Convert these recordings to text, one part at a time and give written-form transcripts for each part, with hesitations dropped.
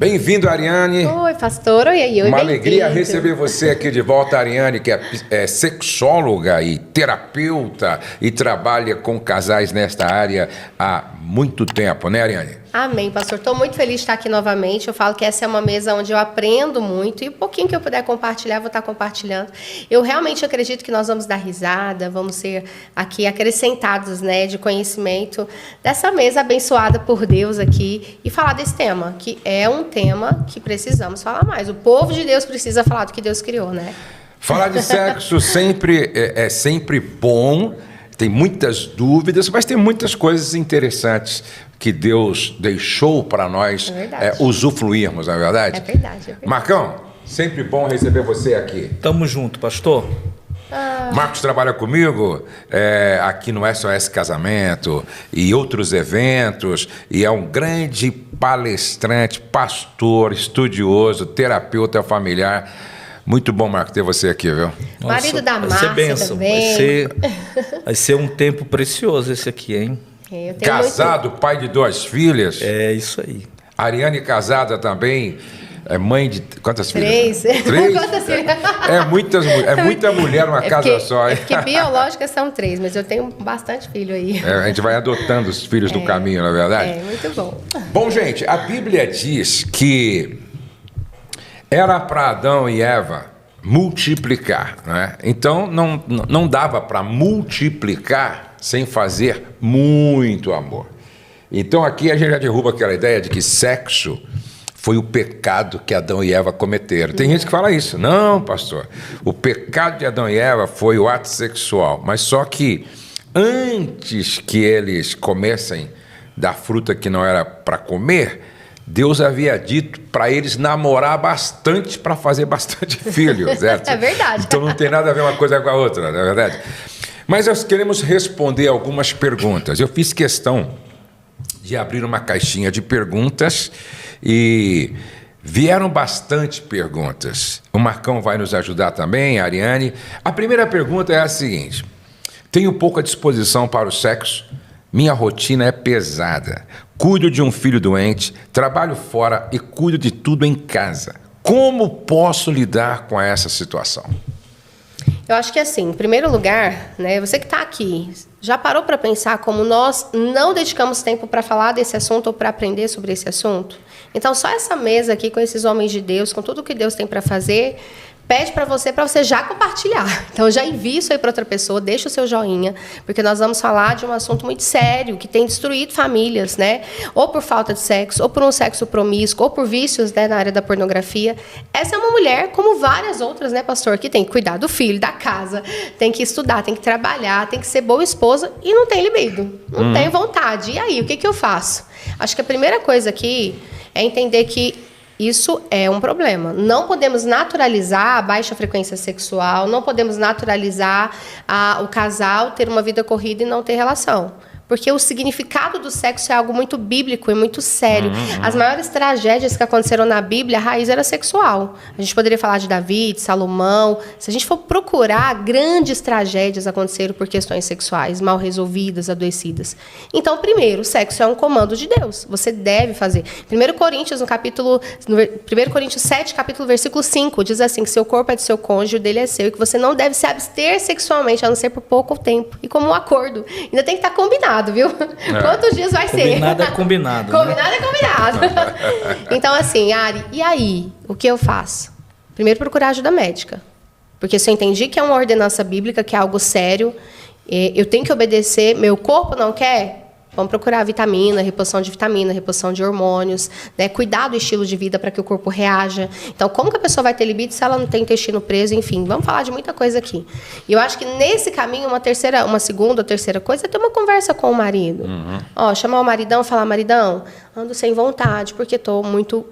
Bem-vindo, Ariane. Oi, pastor. Oi, uma alegria receber você aqui de volta, Ariane, que é sexóloga e terapeuta e trabalha com casais nesta área há muito tempo, né, Ariane? Amém, pastor. Estou muito feliz de estar aqui novamente. Eu falo que essa é uma mesa onde eu aprendo muito e o pouquinho que eu puder compartilhar, vou estar compartilhando. Eu realmente acredito que nós vamos dar risada, vamos ser aqui acrescentados, né, de conhecimento dessa mesa abençoada por Deus aqui e falar desse tema, que é um tema que precisamos falar mais. O povo de Deus precisa falar do que Deus criou, né? Falar de sexo sempre é sempre bom. Tem muitas dúvidas, mas tem muitas coisas interessantes que Deus deixou para nós usufruirmos, não é verdade? É verdade, é verdade. Marcão, sempre bom receber você aqui. Tamo junto, pastor. Marcos trabalha comigo aqui no SOS Casamento e outros eventos, e é um grande palestrante, pastor, estudioso, terapeuta familiar. Muito bom, Marco, ter você aqui, viu? Nossa, marido da Márcia também. Vai ser um tempo precioso esse aqui, hein? Casado, pai de 2 filhas. É isso aí. Ariane casada também, é mãe de quantas filhas? 3. 3? Quantas filhas? É muita mulher numa casa só, hein? É porque biológicas são 3, mas eu tenho bastante filho aí. A gente vai adotando os filhos do caminho, não é verdade? É, muito bom. Bom, gente, a Bíblia diz que era para Adão e Eva multiplicar, né? Então não dava para multiplicar sem fazer muito amor. Então aqui a gente já derruba aquela ideia de que sexo foi o pecado que Adão e Eva cometeram. Tem gente que fala isso. Não, pastor, o pecado de Adão e Eva foi o ato sexual, mas só que antes que eles comessem da fruta que não era para comer, Deus havia dito para eles namorar bastante para fazer bastante filho, certo? É verdade. Então não tem nada a ver uma coisa com a outra, não é verdade? Mas nós queremos responder algumas perguntas. Eu fiz questão de abrir uma caixinha de perguntas e vieram bastante perguntas. O Marcão vai nos ajudar também, a Ariane. A primeira pergunta é a seguinte: tenho pouca disposição para o sexo, minha rotina é pesada. Cuido de um filho doente, trabalho fora e cuido de tudo em casa. Como posso lidar com essa situação? Eu acho que assim, em primeiro lugar, né, você que está aqui, já parou para pensar como nós não dedicamos tempo para falar desse assunto ou para aprender sobre esse assunto? Então, só essa mesa aqui com esses homens de Deus, com tudo que Deus tem para fazer, pede para você já compartilhar. Então, já envie isso aí para outra pessoa, deixa o seu joinha, porque nós vamos falar de um assunto muito sério, que tem destruído famílias, né? Ou por falta de sexo, ou por um sexo promíscuo, ou por vícios, né, na área da pornografia. Essa é uma mulher, como várias outras, né, pastor, que tem que cuidar do filho, da casa, tem que estudar, tem que trabalhar, tem que ser boa esposa e não tem libido, não tem vontade. E aí, o que eu faço? Acho que a primeira coisa aqui é entender que isso é um problema. Não podemos naturalizar a baixa frequência sexual, não podemos naturalizar o casal ter uma vida corrida e não ter relação. Porque o significado do sexo é algo muito bíblico e muito sério. As maiores tragédias que aconteceram na Bíblia, a raiz era sexual. A gente poderia falar de Davi, de Salomão. Se a gente for procurar, grandes tragédias aconteceram por questões sexuais, mal resolvidas, adoecidas. Então, primeiro, o sexo é um comando de Deus. Você deve fazer. 1 Coríntios 7, capítulo versículo 5, diz assim, que seu corpo é de seu cônjuge, o dele é seu, e que você não deve se abster sexualmente, a não ser por pouco tempo. E como um acordo. Ainda tem que estar combinado. Viu? Quantos dias vai ser? Combinado é combinado. Combinado é combinado. Então, assim, Ari, e aí? O que eu faço? Primeiro, procurar ajuda médica. Porque se eu entendi que é uma ordenança bíblica, que é algo sério, eu tenho que obedecer, meu corpo não quer, vamos procurar vitamina, reposição de hormônios, né? Cuidar do estilo de vida para que o corpo reaja. Então, como que a pessoa vai ter libido se ela não tem intestino preso? Enfim, vamos falar de muita coisa aqui. E eu acho que nesse caminho, uma segunda ou terceira coisa é ter uma conversa com o marido. Chamar o maridão e falar, maridão, ando sem vontade, porque estou muito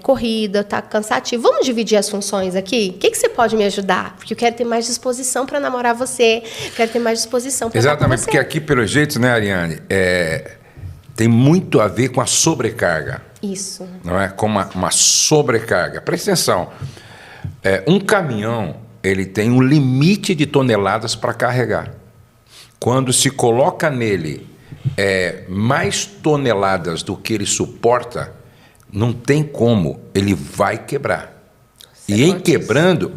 corrida, tá cansativo. Vamos dividir as funções aqui? O que você pode me ajudar? Porque eu quero ter mais disposição para namorar você, quero ter mais disposição para estar com você. Exatamente, porque aqui, pelo jeito, né, Ariane, tem muito a ver com a sobrecarga. Isso. Não é? Com uma sobrecarga. Presta atenção. Um caminhão, ele tem um limite de toneladas para carregar. Quando se coloca nele mais toneladas do que ele suporta, não tem como, ele vai quebrar. E em quebrando,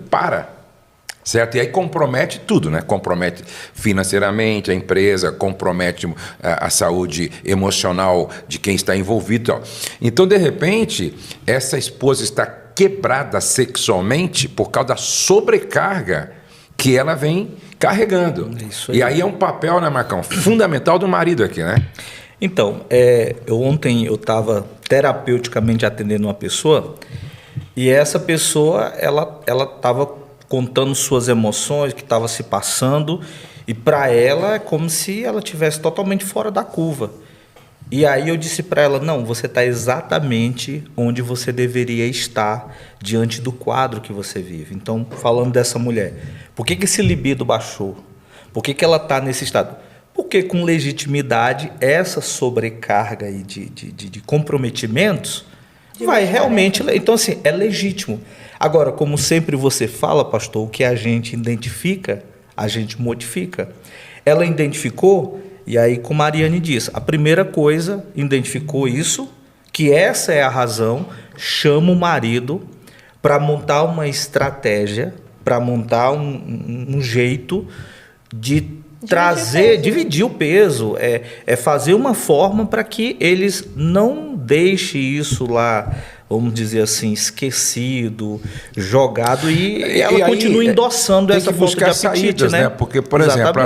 certo? E aí compromete tudo, né? Compromete financeiramente a empresa, compromete a saúde emocional de quem está envolvido. Então, de repente, essa esposa está quebrada sexualmente por causa da sobrecarga que ela vem carregando. Isso aí. E aí é um papel, né, Marcão, fundamental do marido aqui, né? Então, ontem eu estava terapeuticamente atendendo uma pessoa e essa pessoa, ela estava contando suas emoções, o que estava se passando, e para ela é como se ela estivesse totalmente fora da curva. E aí eu disse para ela, não, você está exatamente onde você deveria estar diante do quadro que você vive. Então, falando dessa mulher, por que esse libido baixou? Por que ela está nesse estado? Porque com legitimidade, essa sobrecarga aí de comprometimentos vai realmente... Então, assim, é legítimo. Agora, como sempre você fala, pastor, o que a gente identifica, a gente modifica. Ela identificou, e aí como a Ariane disse, a primeira coisa, identificou isso, que essa é a razão, chama o marido para montar uma estratégia, para montar um jeito de dividir o peso, é fazer uma forma para que eles não deixem isso lá, vamos dizer assim, esquecido, jogado, e ela continua endossando essa falta de apetite, saídas, né? Porque, por exemplo,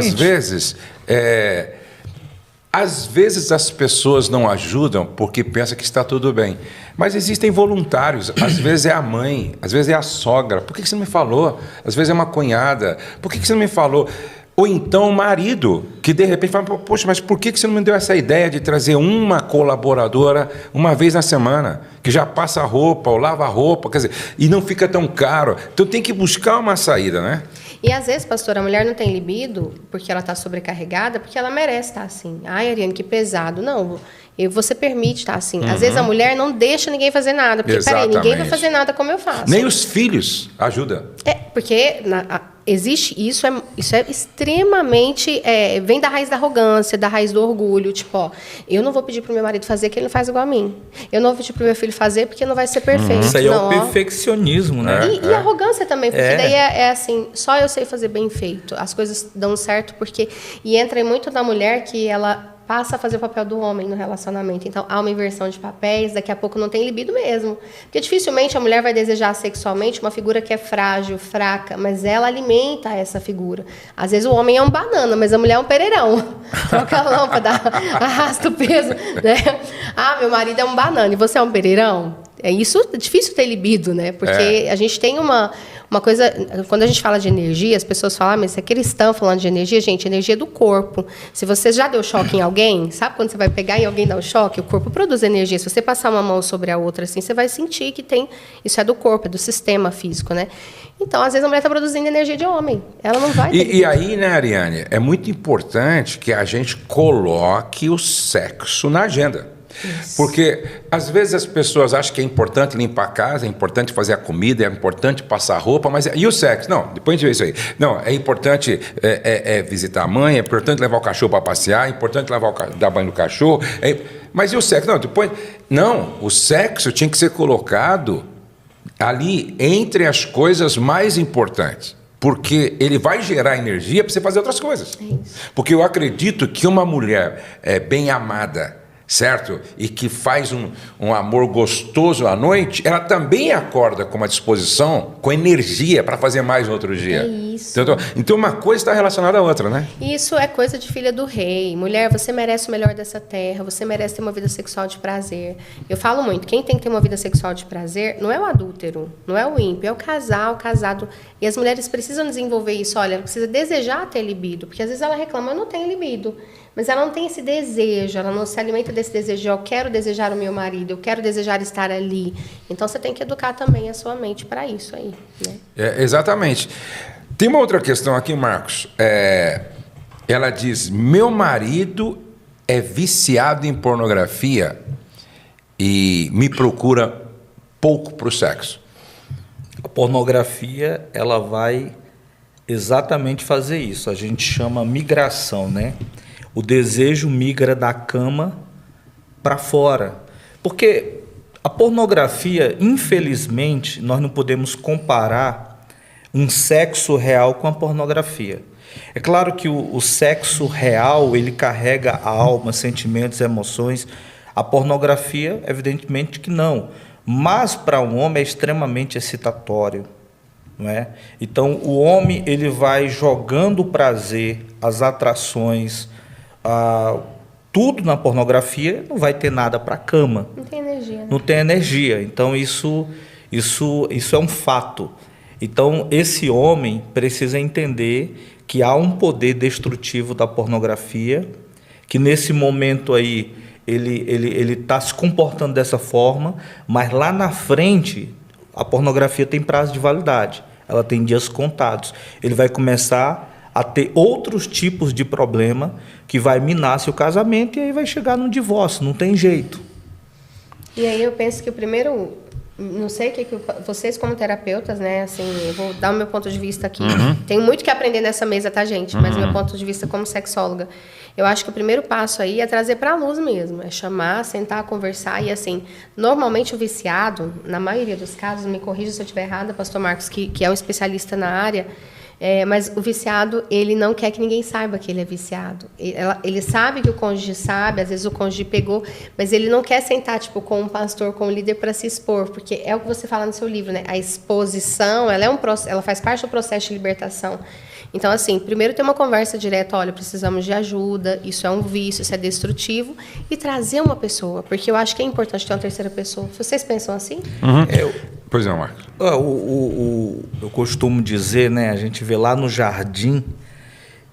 às vezes as pessoas não ajudam porque pensam que está tudo bem. Mas existem voluntários. Às vezes é a mãe, às vezes é a sogra. Por que você não me falou? Às vezes é uma cunhada. Por que você não me falou? Ou então o marido, que de repente fala, poxa, mas por que você não me deu essa ideia de trazer uma colaboradora uma vez na semana, que já passa a roupa ou lava a roupa, quer dizer, e não fica tão caro. Então tem que buscar uma saída, né? E às vezes, pastor, a mulher não tem libido porque ela está sobrecarregada, porque ela merece estar assim. Ai, Ariane, que pesado. Não, você permite estar assim. Às vezes a mulher não deixa ninguém fazer nada, porque, peraí, ninguém vai fazer nada como eu faço. Nem os filhos ajudam. Porque existe isso é extremamente vem da raiz da arrogância, da raiz do orgulho, tipo, ó, eu não vou pedir pro meu marido fazer que ele não faz igual a mim, eu não vou pedir pro meu filho fazer porque não vai ser perfeito. Isso aí é o perfeccionismo, né? E arrogância também, porque daí é assim, só eu sei fazer bem feito, as coisas dão certo porque, e entra muito na mulher que ela passa a fazer o papel do homem no relacionamento. Então, há uma inversão de papéis, daqui a pouco não tem libido mesmo. Porque dificilmente a mulher vai desejar sexualmente uma figura que é frágil, fraca, mas ela alimenta essa figura. Às vezes o homem é um banana, mas a mulher é um pereirão. Troca a lâmpada, arrasta o peso, né? Ah, meu marido é um banana e você é um pereirão? Isso é difícil ter libido, né? Porque a gente tem uma coisa... Quando a gente fala de energia, as pessoas falam, mas é cristão falando de energia. Gente, energia é do corpo. Se você já deu choque em alguém, sabe quando você vai pegar e alguém dá um choque? O corpo produz energia. Se você passar uma mão sobre a outra assim, você vai sentir que tem... Isso é do corpo, é do sistema físico, né? Então, às vezes, a mulher está produzindo energia de homem. Ela não vai... E aí, né, Ariane, é muito importante que a gente coloque o sexo na agenda. Isso. Porque, às vezes, as pessoas acham que é importante limpar a casa, é importante fazer a comida, é importante passar roupa, mas... E o sexo? Não, depois a gente vê isso aí. Não, é importante visitar a mãe, é importante levar o cachorro para passear, é importante dar banho no cachorro. Mas e o sexo? Não, depois... Não, o sexo tinha que ser colocado ali entre as coisas mais importantes. Porque ele vai gerar energia para você fazer outras coisas. Porque eu acredito que uma mulher bem amada, certo? E que faz um amor gostoso à noite, ela também acorda com uma disposição, com energia para fazer mais no outro dia. É isso. Então uma coisa está relacionada à outra, né? Isso é coisa de filha do rei. Mulher, você merece o melhor dessa terra, você merece ter uma vida sexual de prazer. Eu falo muito, quem tem que ter uma vida sexual de prazer não é o adúltero, não é o ímpio, é o casado. E as mulheres precisam desenvolver isso. Olha, ela precisa desejar ter libido, porque às vezes ela reclama, eu não tenho libido. Mas ela não tem esse desejo, ela não se alimenta desse desejo. Eu quero desejar o meu marido, eu quero desejar estar ali. Então, você tem que educar também a sua mente para isso aí. Né? Exatamente. Tem uma outra questão aqui, Marcos. Ela diz, meu marido é viciado em pornografia e me procura pouco para o sexo. A pornografia, ela vai exatamente fazer isso. A gente chama migração, né? O desejo migra da cama para fora. Porque A pornografia, infelizmente, nós não podemos comparar um sexo real com a pornografia. É claro que o sexo real, ele carrega a alma, sentimentos, emoções. A pornografia, evidentemente que não. Mas para um homem é extremamente excitatório, não é? Então o homem, ele vai jogando o prazer, as atrações, tudo na pornografia, não vai ter nada para a cama. Não tem energia, né? Não tem energia. Então isso é um fato. Então esse homem precisa entender que há um poder destrutivo da pornografia, que nesse momento aí ele está se comportando dessa forma, mas lá na frente a pornografia tem prazo de validade, ela tem dias contados. Ele vai começar a ter outros tipos de problema que vai minar seu casamento e aí vai chegar num divórcio, não tem jeito. E aí eu penso que o primeiro, não sei o que vocês como terapeutas, né, assim, eu vou dar o meu ponto de vista aqui. Tenho muito que aprender nessa mesa, tá, gente? Mas o meu ponto de vista como sexóloga, eu acho que o primeiro passo aí é trazer para a luz mesmo, é chamar, sentar, conversar e assim, normalmente o viciado, na maioria dos casos, me corrija se eu estiver errada, pastor Marcos, que é um especialista na área, mas o viciado, ele não quer que ninguém saiba que ele é viciado. Ele sabe que o cônjuge sabe, às vezes o cônjuge pegou, mas ele não quer sentar tipo, com um pastor, com um líder para se expor, porque é o que você fala no seu livro, né? A exposição, ela faz parte do processo de libertação. Então, assim, primeiro ter uma conversa direta, olha, precisamos de ajuda, isso é um vício, isso é destrutivo, e trazer uma pessoa, porque eu acho que é importante ter uma terceira pessoa. Vocês pensam assim? Pois não, Marcos. Eu costumo dizer, né, a gente vê lá no jardim,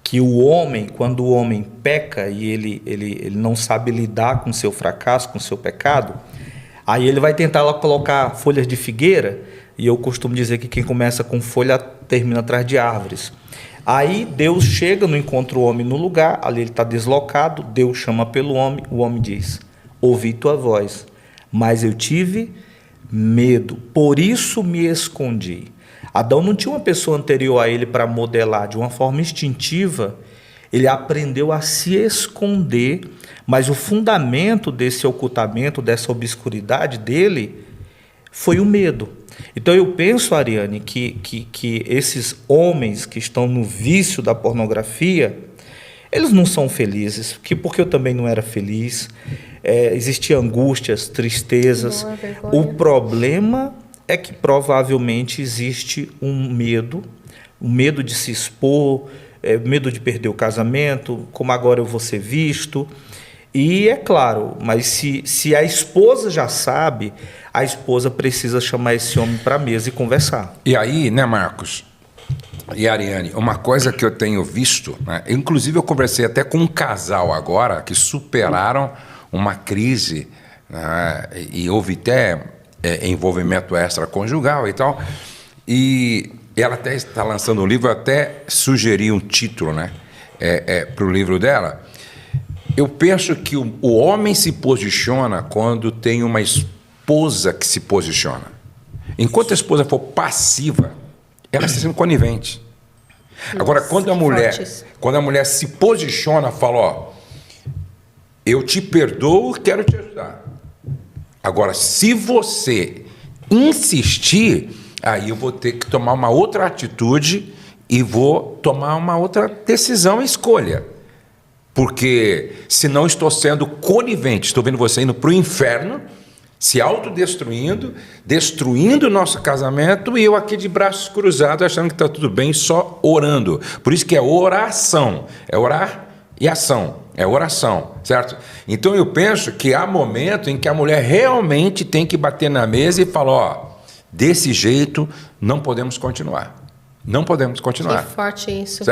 que o homem, quando o homem peca e ele não sabe lidar com o seu fracasso, com o seu pecado, aí ele vai tentar lá colocar folhas de figueira, e eu costumo dizer que quem começa com folha termina atrás de árvores. Aí Deus chega, não encontra o homem no lugar, ali ele está deslocado, Deus chama pelo homem, o homem diz, ouvi tua voz, mas eu tive medo, por isso me escondi. Adão não tinha uma pessoa anterior a ele para modelar, de uma forma instintiva, ele aprendeu a se esconder, mas o fundamento desse ocultamento, dessa obscuridade dele, foi o medo. Então eu penso, Ariane, que esses homens que estão no vício da pornografia, eles não são felizes, porque eu também não era feliz, existiam angústias, tristezas. O problema é que provavelmente existe um medo de se expor, medo de perder o casamento, como agora eu vou ser visto. E é claro, mas se a esposa já sabe, a esposa precisa chamar esse homem para a mesa e conversar. E aí, né, Marcos e Ariane, uma coisa que eu tenho visto, né, inclusive eu conversei até com um casal agora que superaram uma crise, né, e houve até envolvimento extraconjugal e tal, e ela até está lançando um livro, eu até sugeri um título, né, para o livro dela. Eu penso que o homem se posiciona quando tem uma esposa que se posiciona. Enquanto a esposa for passiva, ela está sendo conivente. Agora, quando a mulher se posiciona, fala, ó, eu te perdoo, quero te ajudar. Agora, se você insistir, aí eu vou ter que tomar uma outra atitude e vou tomar uma outra decisão e escolha. Porque senão estou sendo conivente, estou vendo você indo para o inferno, se autodestruindo, destruindo o nosso casamento e eu aqui de braços cruzados achando que está tudo bem, só orando. Por isso que é oração, é orar e ação, é oração, certo? Então eu penso que há momento em que a mulher realmente tem que bater na mesa e falar, ó, desse jeito não podemos continuar. Não podemos continuar. Que forte isso.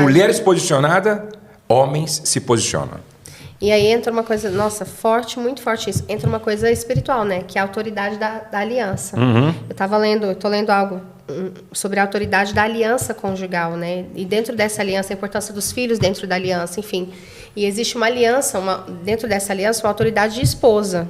Mulheres posicionadas, homens se posicionam. E aí entra uma coisa, nossa, forte, muito forte isso. Entra uma coisa espiritual, né? Que é a autoridade da aliança. Eu estou lendo algo sobre a autoridade da aliança conjugal, né? E dentro dessa aliança, a importância dos filhos dentro da aliança, enfim. E existe uma aliança, dentro dessa aliança, uma autoridade de esposa.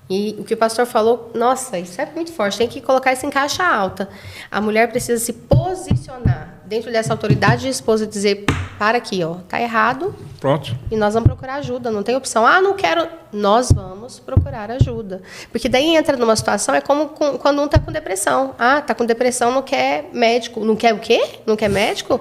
E o que o pastor falou, nossa, isso é muito forte, tem que colocar isso em caixa alta. A mulher precisa se posicionar dentro dessa autoridade de esposa e dizer, para aqui, ó, tá errado, Pronto. E nós vamos procurar ajuda, não tem opção. Ah, não quero. Nós vamos procurar ajuda. Porque daí entra numa situação, é como quando um está com depressão. Ah, está com depressão, não quer médico. Não quer o quê? Não quer médico?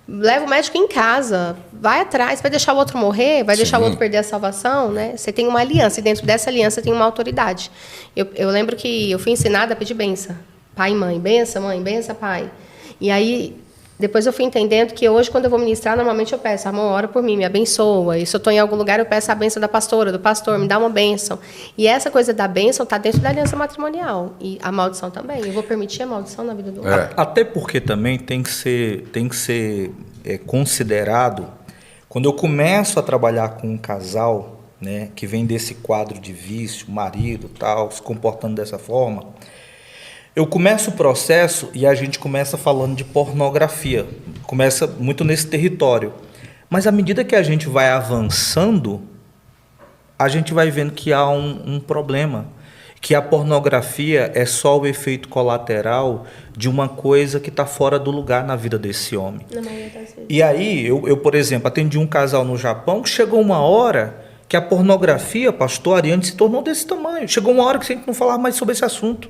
Leva o médico em casa. Vai atrás. Vai deixar o outro morrer? Vai deixar o outro perder a salvação? Né? Você tem uma aliança. E dentro dessa aliança tem uma autoridade. Eu lembro que eu fui ensinada a pedir bênção. Pai e mãe. Benção, mãe. Benção, pai. E aí... Depois eu fui entendendo que hoje, quando eu vou ministrar, normalmente eu peço, amor, ora por mim, me abençoa. E se eu estou em algum lugar, eu peço a bênção da pastora, do pastor, me dá uma bênção. E essa coisa da bênção está dentro da aliança matrimonial. E a maldição também. Eu vou permitir a maldição na vida do outro. Até porque também tem que ser considerado, quando eu começo a trabalhar com um casal, né, que vem desse quadro de vício, marido, tal, se comportando dessa forma... Eu começo o processo e a gente começa falando de pornografia, começa muito nesse território. Mas à medida que a gente vai avançando, a gente vai vendo que há um problema, que a pornografia é só o efeito colateral de uma coisa que está fora do lugar na vida desse homem. E aí, eu, por exemplo, atendi um casal no Japão que chegou uma hora que a pornografia, pastor Ariane, se tornou desse tamanho. Chegou uma hora que a gente não falava mais sobre esse assunto.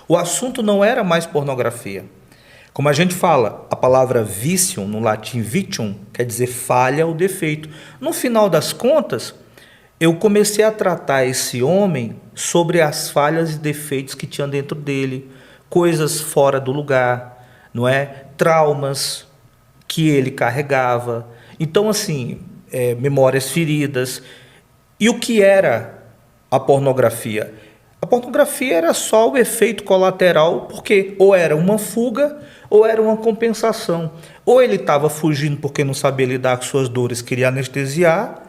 O assunto não era mais pornografia. Como a gente fala, a palavra vicium, no latim vitium, quer dizer falha ou defeito. No final das contas, eu comecei a tratar esse homem sobre as falhas e defeitos que tinha dentro dele, coisas fora do lugar, não é? Traumas que ele carregava. Então, assim, memórias feridas. E o que era a pornografia? A pornografia era só o efeito colateral, porque ou era uma fuga ou era uma compensação. Ou ele estava fugindo porque não sabia lidar com suas dores, queria anestesiar,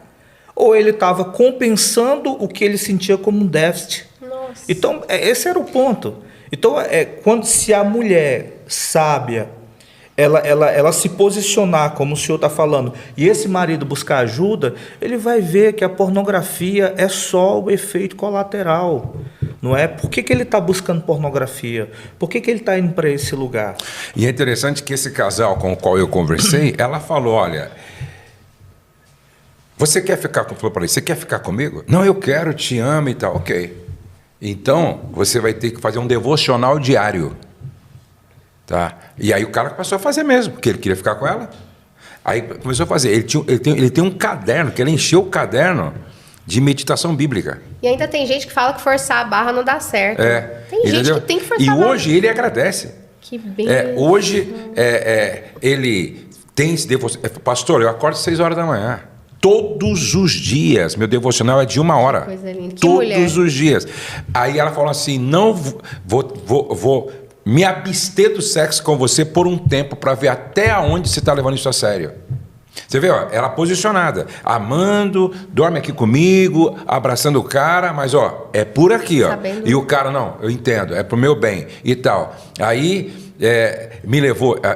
ou ele estava compensando o que ele sentia como um déficit. Nossa. Então, esse era o ponto. Então, se a mulher sábia, ela se posicionar, como o senhor está falando, e esse marido buscar ajuda, ele vai ver que a pornografia é só o efeito colateral. Não é? Por que ele está buscando pornografia? Por que ele está indo para esse lugar? E é interessante que esse casal com o qual eu conversei, ela falou, olha, você quer ficar comigo? Não, eu quero, te amo e tal. Ok. Então, você vai ter que fazer um devocional diário. Tá? E aí o cara passou a fazer mesmo, porque ele queria ficar com ela. Aí começou a fazer. Ele tem um caderno, que ele encheu o caderno de meditação bíblica. E ainda tem gente que fala que forçar a barra não dá certo. Tem gente que tem que forçar a barra. E hoje ele agradece. Que bem. Hoje ele tem esse devocional. Pastor, eu acordo às 6 horas da manhã. Todos os dias. Meu devocional é de 1 hora. Coisa linda. Todos os dias. Aí ela falou assim, não vou me abster do sexo com você por um tempo para ver até onde você está levando isso a sério. Você vê, ó, ela posicionada, amando, dorme aqui comigo, abraçando o cara, mas ó, é por aqui, ó. Sabendo. E o cara, não, eu entendo, é pro meu bem e tal. Aí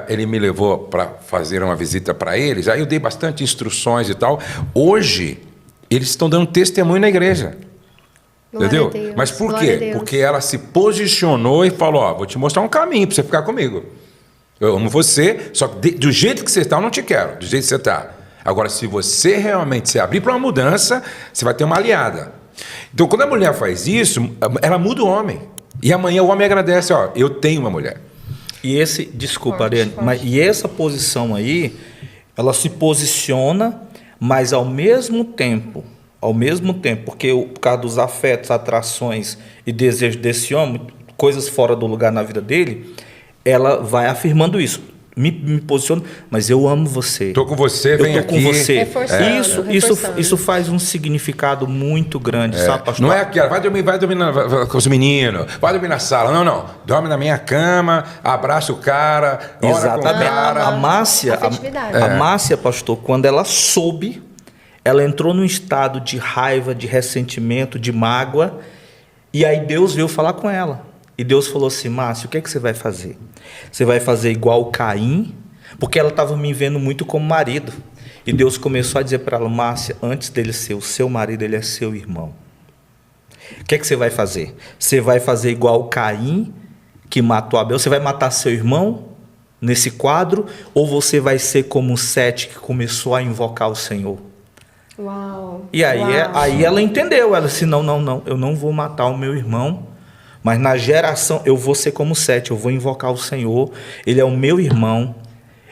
ele me levou para fazer uma visita para eles, aí eu dei bastante instruções e tal. Hoje, eles estão dando testemunho na igreja. Entendeu? Mas por quê? Porque ela se posicionou e falou, ó, vou te mostrar um caminho para você ficar comigo. Eu amo você, só que do jeito que você está, eu não te quero, do jeito que você está. Agora, se você realmente se abrir para uma mudança, você vai ter uma aliada. Então, quando a mulher faz isso, ela muda o homem. E amanhã o homem agradece, ó, eu tenho uma mulher. E desculpa, Ariane, mas essa posição aí, ela se posiciona, mas ao mesmo tempo, porque por causa dos afetos, atrações e desejos desse homem, coisas fora do lugar na vida dele, ela vai afirmando isso. Me posiciono, mas eu amo você. Estou com você, vem aqui. Eu estou com você. Reforçando. Isso faz um significado muito grande, sabe, pastor? Não é aquela, vai dormir com os meninos, vai dormir na sala. Não. Dorme na minha cama, abraça o cara, ora com o cara. A Márcia, pastor, quando ela soube, ela entrou num estado de raiva, de ressentimento, de mágoa, e aí Deus veio falar com ela. E Deus falou assim, Márcia, o que é que você vai fazer? Você vai fazer igual Caim? Porque ela estava me vendo muito como marido. E Deus começou a dizer para ela, Márcia, antes dele ser o seu marido, ele é seu irmão. O que é que você vai fazer? Você vai fazer igual Caim, que matou Abel? Você vai matar seu irmão nesse quadro? Ou você vai ser como Sete, que começou a invocar o Senhor? Uau. E aí, Uau. aí ela entendeu, ela disse, não, eu não vou matar o meu irmão, mas na geração, eu vou ser como Sete, eu vou invocar o Senhor, ele é o meu irmão.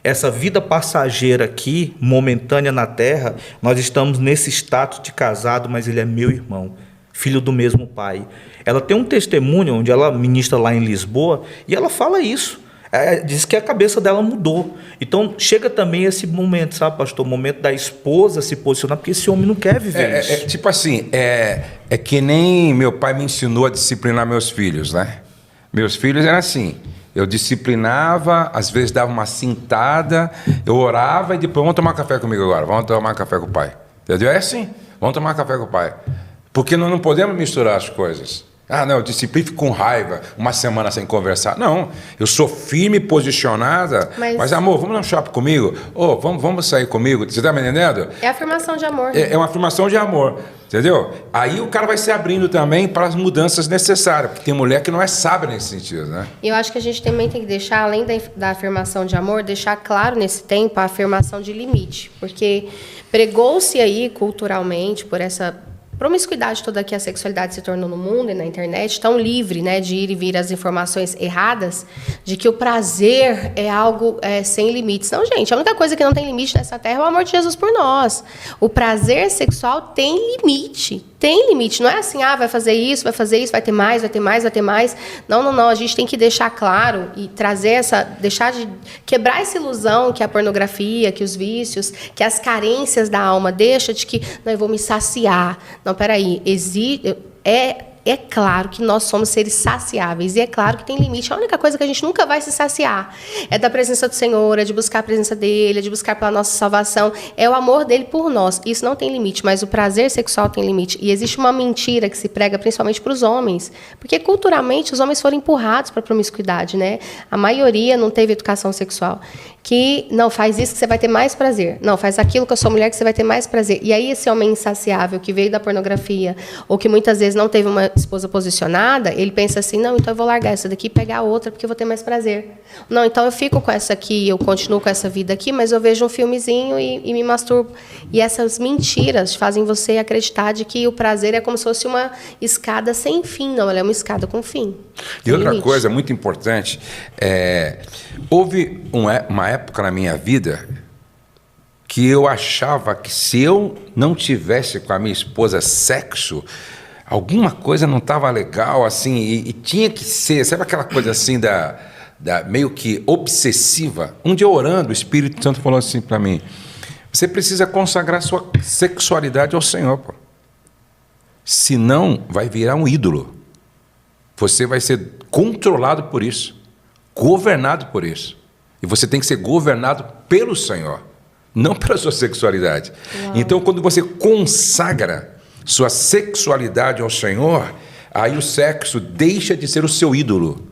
Essa vida passageira aqui, momentânea na terra, nós estamos nesse status de casado, mas ele é meu irmão, filho do mesmo pai. Ela tem um testemunho onde ela ministra lá em Lisboa e ela fala isso. Diz que a cabeça dela mudou. Então chega também esse momento, sabe, pastor? O momento da esposa se posicionar, porque esse homem não quer viver isso. Tipo assim, é que nem meu pai me ensinou a disciplinar meus filhos, né? Meus filhos eram assim. Eu disciplinava, às vezes dava uma cintada, eu orava e depois, vamos tomar café comigo agora, vamos tomar café com o pai. Entendeu? É assim, vamos tomar café com o pai. Porque nós não podemos misturar as coisas. Ah, não, eu disciplino com raiva, uma semana sem conversar. Não, eu sou firme, posicionada, mas amor, vamos no shopping comigo? Oh, vamos sair comigo? Você está me entendendo? É afirmação de amor. É uma afirmação de amor, entendeu? Aí o cara vai se abrindo também para as mudanças necessárias, porque tem mulher que não é sábia nesse sentido, né? E eu acho que a gente também tem que deixar, além da afirmação de amor, deixar claro nesse tempo a afirmação de limite, porque pregou-se aí culturalmente por essa promiscuidade toda que a sexualidade se tornou no mundo e na internet, tão livre, né, de ir e vir as informações erradas, de que o prazer é algo sem limites. Não, gente, a única coisa que não tem limite nessa terra é o amor de Jesus por nós. O prazer sexual tem limite. Tem limite. Não é assim, vai fazer isso, vai ter mais, vai ter mais, vai ter mais. Não. A gente tem que deixar claro e trazer deixar de quebrar essa ilusão que a pornografia, que os vícios, que as carências da alma deixa de que, não, eu vou me saciar. Não, peraí, é claro que nós somos seres saciáveis e é claro que tem limite. A única coisa que a gente nunca vai se saciar é da presença do Senhor, é de buscar a presença dele, é de buscar pela nossa salvação, é o amor dele por nós. Isso não tem limite, mas o prazer sexual tem limite. E existe uma mentira que se prega principalmente para os homens, porque culturalmente os homens foram empurrados para a promiscuidade, né? A maioria não teve educação sexual. Que não faz isso que você vai ter mais prazer. Não, faz aquilo com a sua mulher que você vai ter mais prazer. E aí esse homem insaciável que veio da pornografia ou que muitas vezes não teve uma esposa posicionada, ele pensa assim, não, então eu vou largar essa daqui e pegar outra porque eu vou ter mais prazer. Não, então eu fico com essa aqui, eu continuo com essa vida aqui, mas eu vejo um filmezinho e me masturbo. E essas mentiras fazem você acreditar de que o prazer é como se fosse uma escada sem fim. Não, ela é uma escada com fim. E outra coisa muito importante, houve uma época na minha vida que eu achava que se eu não tivesse com a minha esposa sexo, alguma coisa não estava legal, assim, e tinha que ser, sabe aquela coisa assim da meio que obsessiva? Um dia orando, o Espírito Santo falou assim para mim, você precisa consagrar sua sexualidade ao Senhor, pô. Senão vai virar um ídolo. Você vai ser controlado por isso, governado por isso. E você tem que ser governado pelo Senhor, não pela sua sexualidade. Uau. Então, quando você consagra sua sexualidade ao Senhor, aí o sexo deixa de ser o seu ídolo,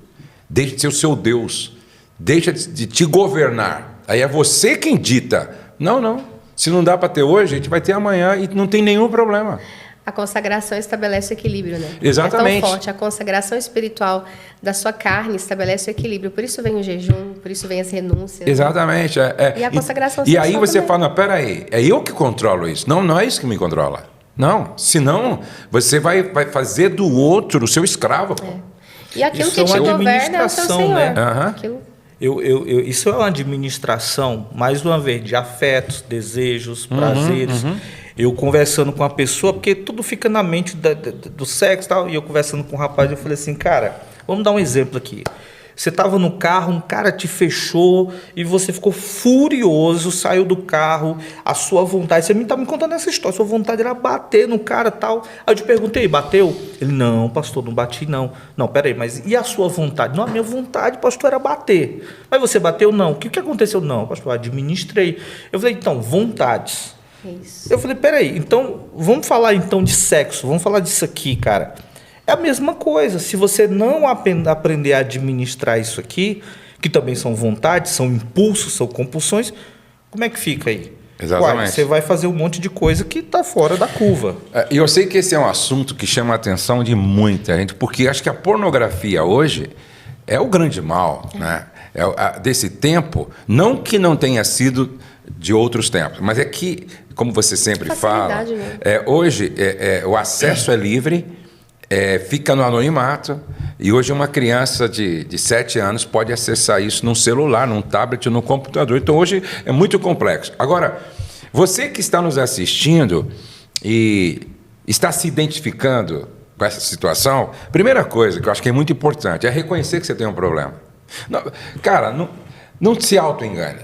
deixa de ser o seu Deus, deixa de te governar. Aí é você quem dita. Não. Se não dá para ter hoje, a gente vai ter amanhã e não tem nenhum problema. A consagração estabelece o equilíbrio, né? Exatamente. É tão forte. A consagração espiritual da sua carne estabelece o equilíbrio. Por isso vem o jejum, por isso vem as renúncias. Exatamente. Né? E a consagração sexual. E aí você também. fala, não, peraí, é eu que controlo isso. Não é isso que me controla. Não, senão você vai fazer do outro o seu escravo. Pô. E aquilo isso que te governa é o seu Senhor. Né? Aquilo... Isso é uma administração, mais uma vez, de afetos, desejos, prazeres. Eu conversando com a pessoa, porque tudo fica na mente do sexo e tal, e eu conversando com o rapaz, eu falei assim, cara, vamos dar um exemplo aqui. Você estava no carro, um cara te fechou e você ficou furioso, saiu do carro, a sua vontade, você está me contando essa história, sua vontade era bater no cara e tal. Aí eu te perguntei, bateu? Ele, não, pastor, não bati não. Não, peraí, mas e a sua vontade? Não, a minha vontade, pastor, era bater. Mas você bateu? Não. O que aconteceu? Não, pastor, administrei. Eu falei, então, vontades. Isso. Eu falei, peraí, então, vamos falar então de sexo, vamos falar disso aqui, cara. É a mesma coisa, se você não aprender a administrar isso aqui, que também são vontades, são impulsos, são compulsões, como é que fica aí? Exatamente. Uai, você vai fazer um monte de coisa que está fora da curva. E eu sei que esse é um assunto que chama a atenção de muita gente, porque acho que a pornografia hoje é o grande mal, né? Desse tempo, não que não tenha sido de outros tempos, mas é que como você sempre fala, Facilidade, né? hoje o acesso é livre, fica no anonimato, e hoje uma criança de 7 anos pode acessar isso num celular, num tablet, num computador. Então hoje é muito complexo. Agora, você que está nos assistindo e está se identificando com essa situação, primeira coisa que eu acho que é muito importante é reconhecer que você tem um problema. Não, cara, não se auto-engane.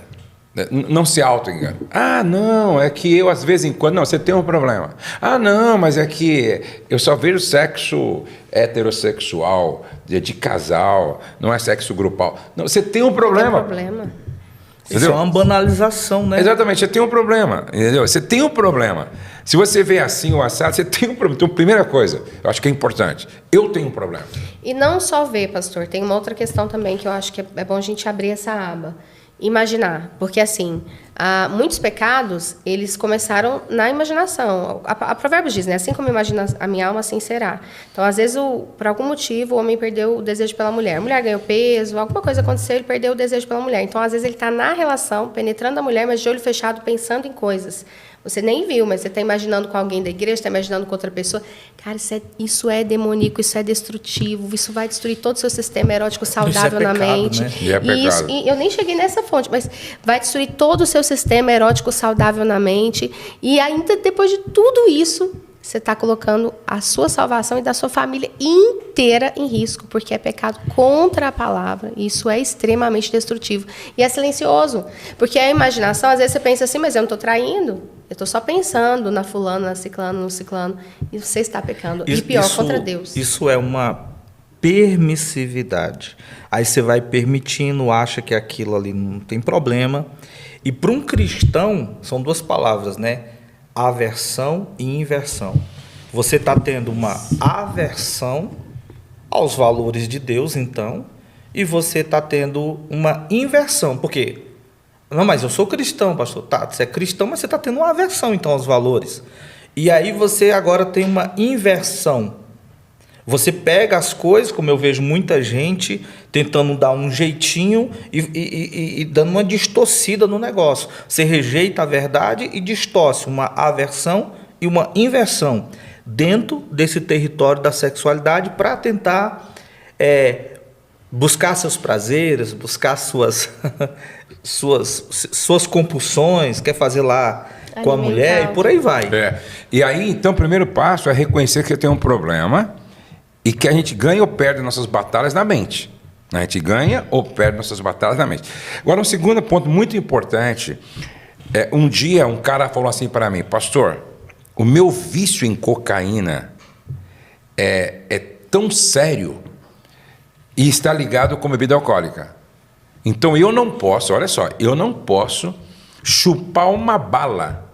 Não se auto-engane. Ah, não, é que eu, às vezes em quando... Não, você tem um problema. Ah, não, mas é que eu só vejo sexo heterossexual, de casal, não é sexo grupal. Não, você tem um problema. Tem um problema. Isso é uma banalização, né? Exatamente, você tem um problema, entendeu? Você tem um problema. Se você vê assim o assado, você tem um problema. Então, primeira coisa, eu acho que é importante, eu tenho um problema. E não só ver, pastor, tem uma outra questão também que eu acho que é bom a gente abrir essa aba. Imaginar, porque assim, muitos pecados, eles começaram na imaginação. A Provérbios diz, né? Assim como imagina a minha alma, assim será. Então, às vezes, por algum motivo, o homem perdeu o desejo pela mulher. A mulher ganhou peso, alguma coisa aconteceu, ele perdeu o desejo pela mulher. Então, às vezes, ele está na relação, penetrando a mulher, mas de olho fechado, pensando em coisas. Você nem viu, mas você está imaginando com alguém da igreja, está imaginando com outra pessoa. Cara, isso é demoníaco, isso é destrutivo, isso vai destruir todo o seu sistema erótico saudável na mente. Né? E é pecado. E eu nem cheguei nessa fonte, mas vai destruir todo o seu sistema erótico saudável na mente. E ainda depois de tudo isso, você está colocando a sua salvação e da sua família inteira em risco, porque é pecado contra a palavra. E isso é extremamente destrutivo. E é silencioso, porque a imaginação, às vezes você pensa assim, mas eu não estou traindo. Eu estou só pensando na fulano, na ciclano, no ciclano. E você está pecando. E pior, contra Deus. Isso é uma permissividade. Aí você vai permitindo, acha que aquilo ali não tem problema. E para um cristão, são duas palavras, né? Aversão e inversão. Você está tendo uma aversão aos valores de Deus, então, e você está tendo uma inversão. Por quê? Não, mas eu sou cristão, pastor. Tá, você é cristão, mas você está tendo uma aversão, então, aos valores. E aí você agora tem uma inversão. Você pega as coisas, como eu vejo muita gente tentando dar um jeitinho e dando uma distorcida no negócio. Você rejeita a verdade e distorce uma aversão e uma inversão dentro desse território da sexualidade para tentar buscar seus prazeres, buscar suas compulsões, quer fazer lá com a mulher e por aí vai. E aí, então, o primeiro passo é reconhecer que tem um problema e que a gente ganha ou perde nossas batalhas na mente. A gente ganha ou perde nossas batalhas na mente. Agora, um segundo ponto muito importante. Um dia um cara falou assim para mim, pastor, o meu vício em cocaína é tão sério e está ligado com bebida alcoólica. Então eu não posso, olha só, eu não posso chupar uma bala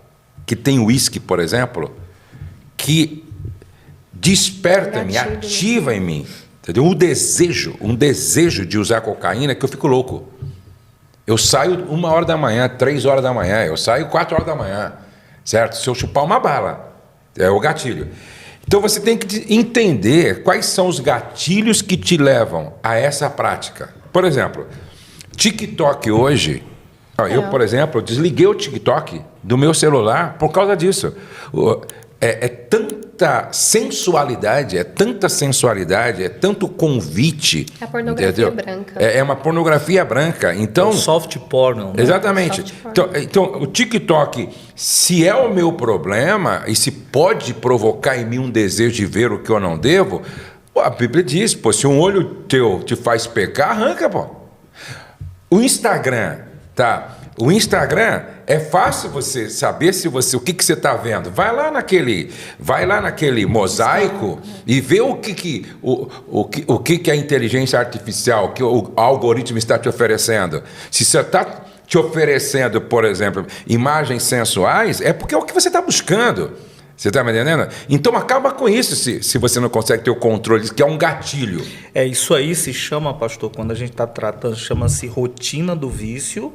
que tem uísque, por exemplo, que desperta-me, ativa em mim, entendeu? Um desejo de usar cocaína que eu fico louco. Eu saio 1h da manhã, 3h da manhã, eu saio 4h da manhã, certo? Se eu chupar uma bala, é o gatilho. Então você tem que entender quais são os gatilhos que te levam a essa prática. Por exemplo, TikTok hoje, eu, por exemplo, desliguei o TikTok do meu celular por causa disso. É tanta sensualidade, é tanto convite. É a pornografia branca. É uma pornografia branca. Então, soft porn. Né? Exatamente. Então, o TikTok, se é o meu problema e se pode provocar em mim um desejo de ver o que eu não devo, a Bíblia diz, se um olho teu te faz pecar, arranca, pô. O Instagram, tá? O Instagram é fácil você saber o que você está vendo. Vai lá naquele mosaico e vê o que a inteligência artificial, que o algoritmo está te oferecendo. Se você está te oferecendo, por exemplo, imagens sensuais, é porque é o que você está buscando. Você está me entendendo? Então acaba com isso se você não consegue ter o controle, que é um gatilho. Isso aí se chama, pastor, quando a gente está tratando, chama-se rotina do vício.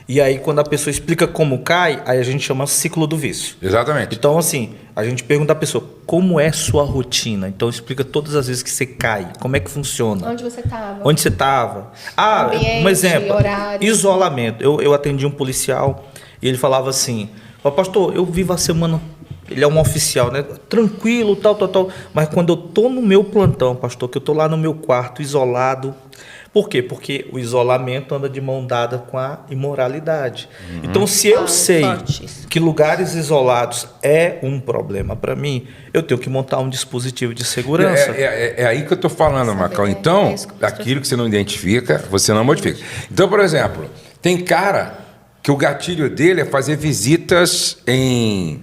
E aí, quando a pessoa explica como cai, aí a gente chama ciclo do vício. Exatamente. Então, assim, a gente pergunta à pessoa, como é sua rotina? Então, explica todas as vezes que você cai, como é que funciona. Onde você estava? Onde você estava. Ambiente, um exemplo, horário. Isolamento. Eu atendi um policial e ele falava assim, Fala, pastor, eu vivo a semana, ele é um oficial, né? Tranquilo, tal. Mas quando eu tô no meu plantão, pastor, que eu tô lá no meu quarto, isolado. Por quê? Porque o isolamento anda de mão dada com a imoralidade. Então, se eu sei que lugares isolados é um problema para mim, eu tenho que montar um dispositivo de segurança. É aí que eu estou falando, Macau. Então, aquilo que você não identifica, você não modifica. Então, por exemplo, tem cara que o gatilho dele é fazer visitas em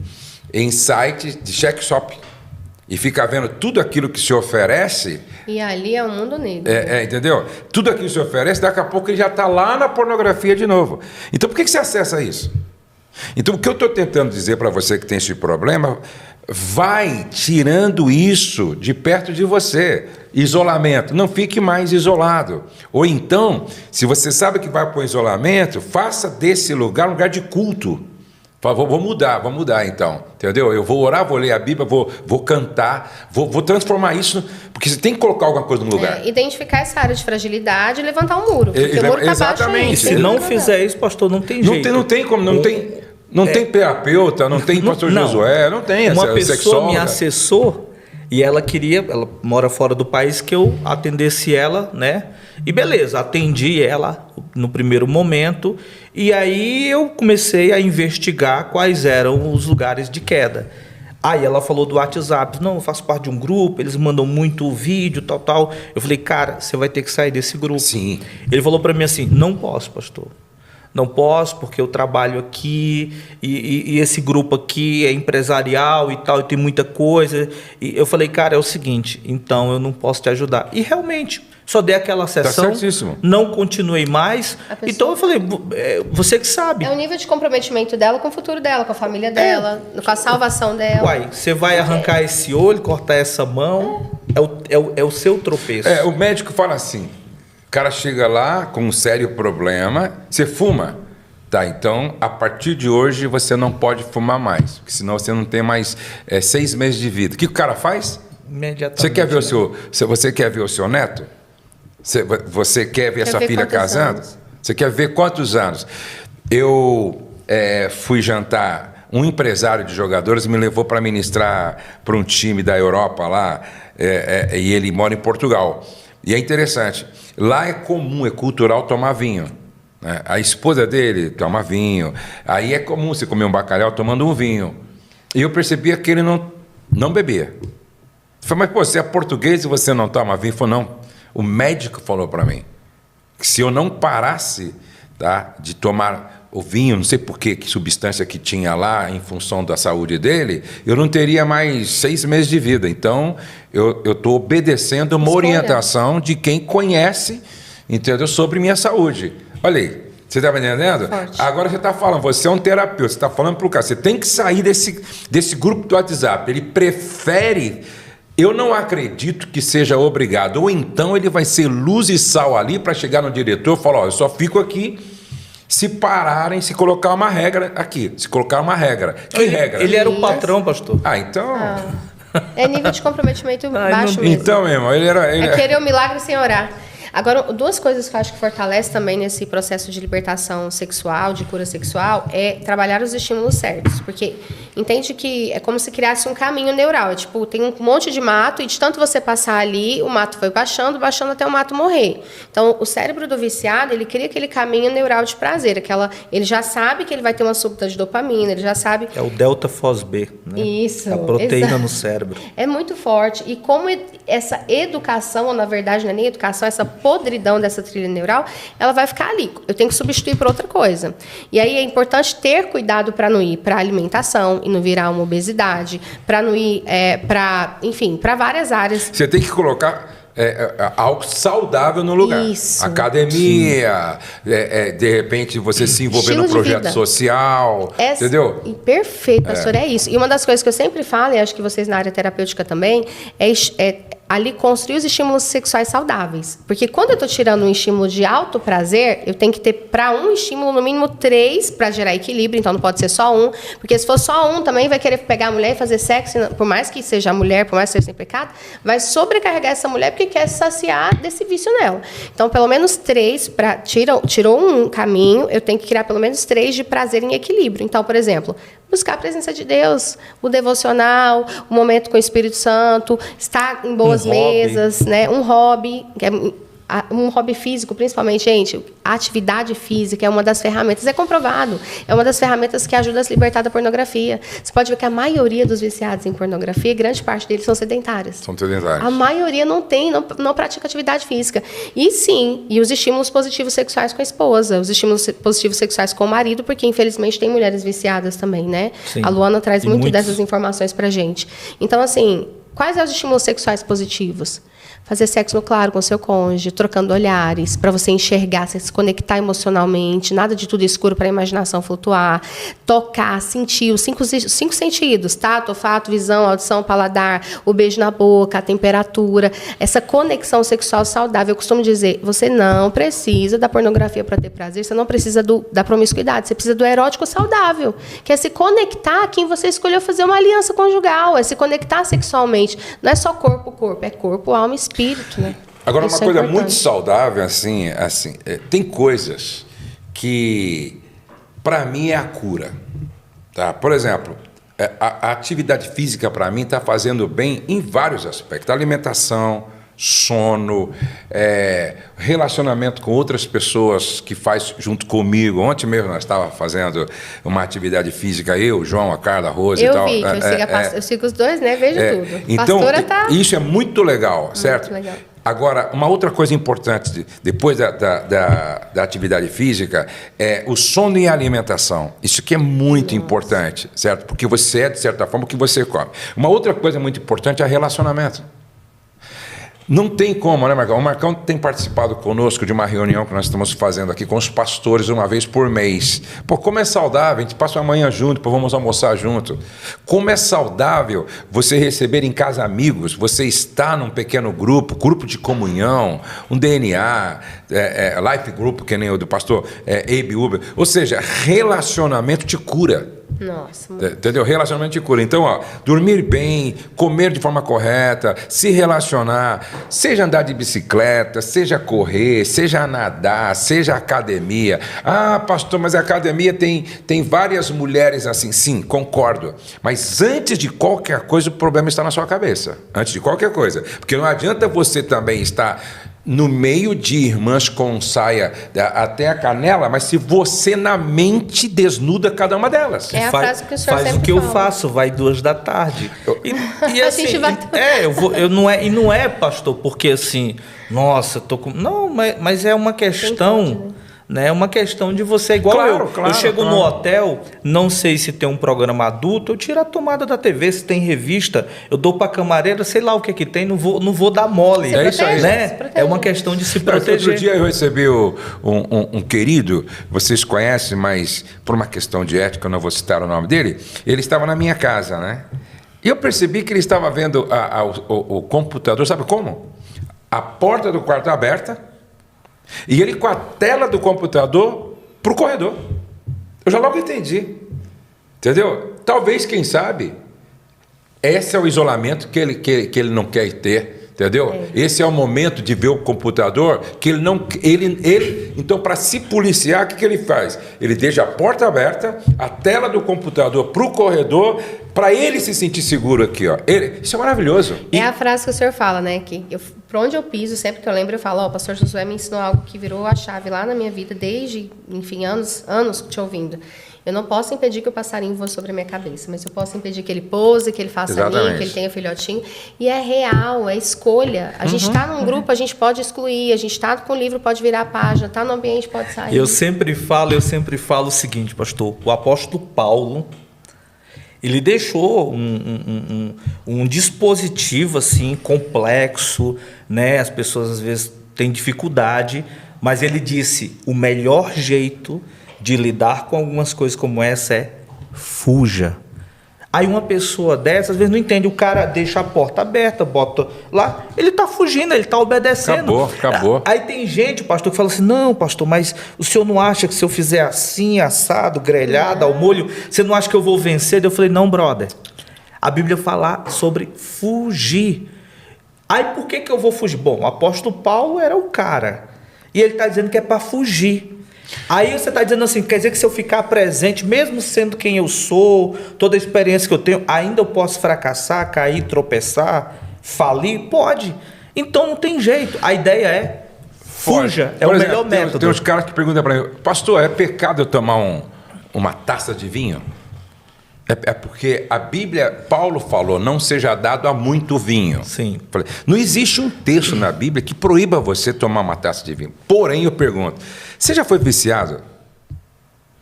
sites de check shop. E fica vendo tudo aquilo que se oferece. E ali é o mundo negro. Entendeu? Tudo aquilo que se oferece, daqui a pouco ele já está lá na pornografia de novo. Então, por que você acessa isso? Então, o que eu estou tentando dizer para você que tem esse problema, vai tirando isso de perto de você. Isolamento. Não fique mais isolado. Ou então, se você sabe que vai para o isolamento, faça desse lugar um lugar de culto. Vou mudar então, entendeu? Eu vou orar, vou ler a Bíblia, vou cantar, vou transformar isso, porque você tem que colocar alguma coisa no lugar. Identificar essa área de fragilidade e levantar um muro, porque o muro está baixo aí. Se não fizer isso, pastor, não tem jeito. Não tem como, não tem terapeuta, não tem pastor Josué, não tem uma pessoa sexóloga. Me acessou e ela mora fora do país, que eu atendesse ela, né? E beleza, atendi ela no primeiro momento, e aí eu comecei a investigar quais eram os lugares de queda. Aí ela falou do WhatsApp. Não, eu faço parte de um grupo, eles mandam muito vídeo, tal. Eu falei, cara, você vai ter que sair desse grupo. Sim. Ele falou para mim assim, não posso, pastor. Não posso, porque eu trabalho aqui, e esse grupo aqui é empresarial e tal, e tem muita coisa. E eu falei, cara, é o seguinte, então eu não posso te ajudar. E realmente, só dei aquela sessão, não continuei mais. Então eu falei, você que sabe. É o nível de comprometimento dela com o futuro dela, com a família dela, com a salvação dela. Uai, você vai arrancar esse olho, cortar essa mão, é o seu tropeço. O médico fala assim, o cara chega lá com um sério problema, você fuma. Tá, então, a partir de hoje, você não pode fumar mais, porque senão você não tem mais 6 meses de vida. O que o cara faz? Imediatamente. Você quer ver você quer ver o seu neto? Você quer ver a sua filha casando? Anos? Você quer ver quantos anos? Eu fui jantar, um empresário de jogadores me levou para ministrar para um time da Europa lá, e ele mora em Portugal. E é interessante, lá é comum, é cultural tomar vinho. Né? A esposa dele toma vinho, aí é comum você comer um bacalhau tomando um vinho. E eu percebia que ele não bebia. Eu falei, mas pô, você é português e você não toma vinho? Ele falou, não. O médico falou para mim que se eu não parasse, tá, de tomar o vinho, não sei por que substância que tinha lá em função da saúde dele, eu não teria mais 6 meses de vida. Então, eu estou obedecendo uma orientação de quem conhece, entendeu, sobre minha saúde. Olha aí, você está me entendendo? Forte. Agora você está falando, você é um terapeuta, você está falando para o cara, você tem que sair desse grupo do WhatsApp. Ele prefere... Eu não acredito que seja obrigado. Ou então ele vai ser luz e sal ali para chegar no diretor e falar, eu só fico aqui se pararem, se colocar uma regra aqui. Se colocar uma regra. Que regra? Ele era o patrão, pastor. Então... É nível de comprometimento baixo mesmo. Então, meu irmão, ele é querer o milagre sem orar. Agora, 2 coisas que eu acho que fortalece também nesse processo de libertação sexual, de cura sexual, é trabalhar os estímulos certos. Porque entende que é como se criasse um caminho neural. Tipo, tem um monte de mato e de tanto você passar ali, o mato foi baixando até o mato morrer. Então, o cérebro do viciado, ele cria aquele caminho neural de prazer. Ele já sabe que ele vai ter uma súbita de dopamina, ele já sabe... É o delta FOSB, né? Isso. A proteína no cérebro. É muito forte. E como essa educação, ou na verdade não é nem educação, essa podridão dessa trilha neural, ela vai ficar ali. Eu tenho que substituir por outra coisa. E aí é importante ter cuidado para não ir para alimentação e não virar uma obesidade, para não ir para várias áreas. Você tem que colocar algo saudável no lugar. Isso. Academia, de repente você se envolver num projeto social, entendeu? Perfeito, pastor, é isso. E uma das coisas que eu sempre falo, e acho que vocês na área terapêutica também, é ali construir os estímulos sexuais saudáveis. Porque quando eu estou tirando um estímulo de alto prazer, eu tenho que ter para um estímulo no mínimo 3 para gerar equilíbrio, então não pode ser só um, porque se for só um também vai querer pegar a mulher e fazer sexo, por mais que seja a mulher, por mais que seja sem pecado, vai sobrecarregar essa mulher porque quer saciar desse vício nela. Então pelo menos 3, tirou um caminho, eu tenho que criar pelo menos 3 de prazer em equilíbrio. Então, por exemplo, buscar a presença de Deus, o devocional, o momento com o Espírito Santo, estar em boas mesas, né? Um hobby, um hobby físico, principalmente, gente, a atividade física é uma das ferramentas, é comprovado, é uma das ferramentas que ajuda a se libertar da pornografia. Você pode ver que a maioria dos viciados em pornografia, grande parte deles são sedentários. São sedentários. A maioria não pratica atividade física. E sim, e os estímulos positivos sexuais com a esposa, os estímulos positivos sexuais com o marido, porque infelizmente tem mulheres viciadas também, né? Sim. A Luana traz muito muitos dessas informações pra gente. Então, assim, quais são os estímulos sexuais positivos? Fazer sexo no claro com seu cônjuge, trocando olhares, para você enxergar, se conectar emocionalmente, nada de tudo escuro para a imaginação flutuar, tocar, sentir, os cinco sentidos, tato, olfato, visão, audição, paladar, o beijo na boca, a temperatura, essa conexão sexual saudável. Eu costumo dizer, você não precisa da pornografia para ter prazer, você não precisa da promiscuidade, você precisa do erótico saudável, que é se conectar a quem você escolheu fazer uma aliança conjugal, é se conectar sexualmente. Não é só corpo, é corpo, alma e espírito, né? Agora, Isso uma coisa importante. muito saudável, tem coisas que, para mim, é a cura. Tá? Por exemplo, a atividade física, para mim, está fazendo bem em vários aspectos. Alimentação, sono, relacionamento com outras pessoas que faz junto comigo. Ontem mesmo nós estávamos fazendo uma atividade física, eu, João, a Carla, a Rose e tal. Vi, que eu sigo os dois, né? Vejo tudo. Então, Pastora tá... isso é muito legal, certo? Muito legal. Agora, uma outra coisa importante, depois da atividade física, é o sono e a alimentação. Isso aqui é muito importante, certo? Porque você é, de certa forma, o que você come. Uma outra coisa muito importante é o relacionamento. Não tem como, né, Marcão? O Marcão tem participado conosco de uma reunião que nós estamos fazendo aqui com os pastores uma vez por mês. Pô, como é saudável, a gente passa uma manhã junto, depois vamos almoçar junto. Como é saudável você receber em casa amigos, você está num pequeno grupo de comunhão, um DNA, life group, que nem o do pastor Abe Uber. Ou seja, relacionamento te cura. Nossa. Entendeu? Relacionamento de cura. Então, dormir bem, comer de forma correta, se relacionar, seja andar de bicicleta, seja correr, seja nadar, seja academia. Ah, pastor, mas a academia tem várias mulheres assim. Sim, concordo. Mas antes de qualquer coisa, o problema está na sua cabeça. Antes de qualquer coisa. Porque não adianta você também estar no meio de irmãs com saia até a canela, mas se você na mente desnuda cada uma delas. É a frase que o senhor faz sempre o que fala. eu faço, vai 2 da tarde. E A assim, gente vai... não é, pastor, porque assim, nossa, eu tô com... Não, mas é uma questão, né? É uma questão de você, igual Claro, eu chego no hotel, não sei se tem um programa adulto, eu tiro a tomada da TV, se tem revista, eu dou para a camareira, sei lá o que tem, não vou dar mole. É isso aí. Né? É uma questão de se proteger. Outro dia eu recebi um querido, vocês conhecem, mas por uma questão de ética, eu não vou citar o nome dele, ele estava na minha casa, né? E eu percebi que ele estava vendo o computador, sabe como? A porta do quarto aberta, e ele com a tela do computador para o corredor. Eu já logo entendi. Entendeu? Talvez, quem sabe, esse é o isolamento que ele não quer ter. Entendeu? Esse é o momento de ver o computador que ele não... Então, para se policiar, o que ele faz? Ele deixa a porta aberta, a tela do computador para o corredor, para ele se sentir seguro aqui. Ó. Isso é maravilhoso. É a frase que o senhor fala, né? Que por onde eu piso, sempre que eu lembro, eu falo, o pastor Josué me ensinou algo que virou a chave lá na minha vida, desde, enfim, anos te ouvindo. Eu não posso impedir que o passarinho voe sobre a minha cabeça, mas eu posso impedir que ele pouse, que ele faça ninho, que ele tenha filhotinho. E é real, é escolha. A gente está num grupo, a gente pode excluir, a gente está com o livro, pode virar a página, está no ambiente, pode sair. Eu sempre falo o seguinte, pastor, o apóstolo Paulo, ele deixou um dispositivo assim complexo, né? As pessoas às vezes têm dificuldade, mas ele disse, o melhor jeito de lidar com algumas coisas como essa é fuja. Aí uma pessoa dessa, às vezes não entende, o cara deixa a porta aberta, bota lá, ele está fugindo, ele está obedecendo. Acabou. Aí tem gente, pastor, que fala assim, não, pastor, mas o senhor não acha que se eu fizer assim, assado, grelhado, ao molho, você não acha que eu vou vencer? Eu falei, não, brother, a Bíblia fala sobre fugir. Aí por que eu vou fugir? Bom, o apóstolo Paulo era o cara, e ele está dizendo que é para fugir. Aí você está dizendo assim, quer dizer que se eu ficar presente, mesmo sendo quem eu sou, toda a experiência que eu tenho, ainda eu posso fracassar, cair, tropeçar, falir? Pode. Então não tem jeito. A ideia é fuja, é o melhor método. Tem uns caras que perguntam para mim, pastor, é pecado eu tomar uma taça de vinho? É porque a Bíblia, Paulo falou, não seja dado a muito vinho. Sim. Não existe um texto na Bíblia que proíba você tomar uma taça de vinho. Porém, eu pergunto, você já foi viciado?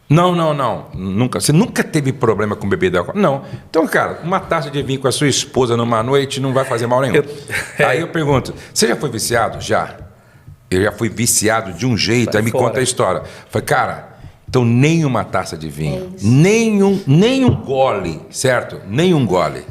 Não. Nunca. Você nunca teve problema com bebida alcoólica? Não. Então, cara, uma taça de vinho com a sua esposa numa noite não vai fazer mal nenhum. Aí eu pergunto, você já foi viciado? Já. Eu já fui viciado de um jeito, aí me conta a história. Falei, cara, então nem uma taça de vinho, nem um gole, certo? Nem um gole.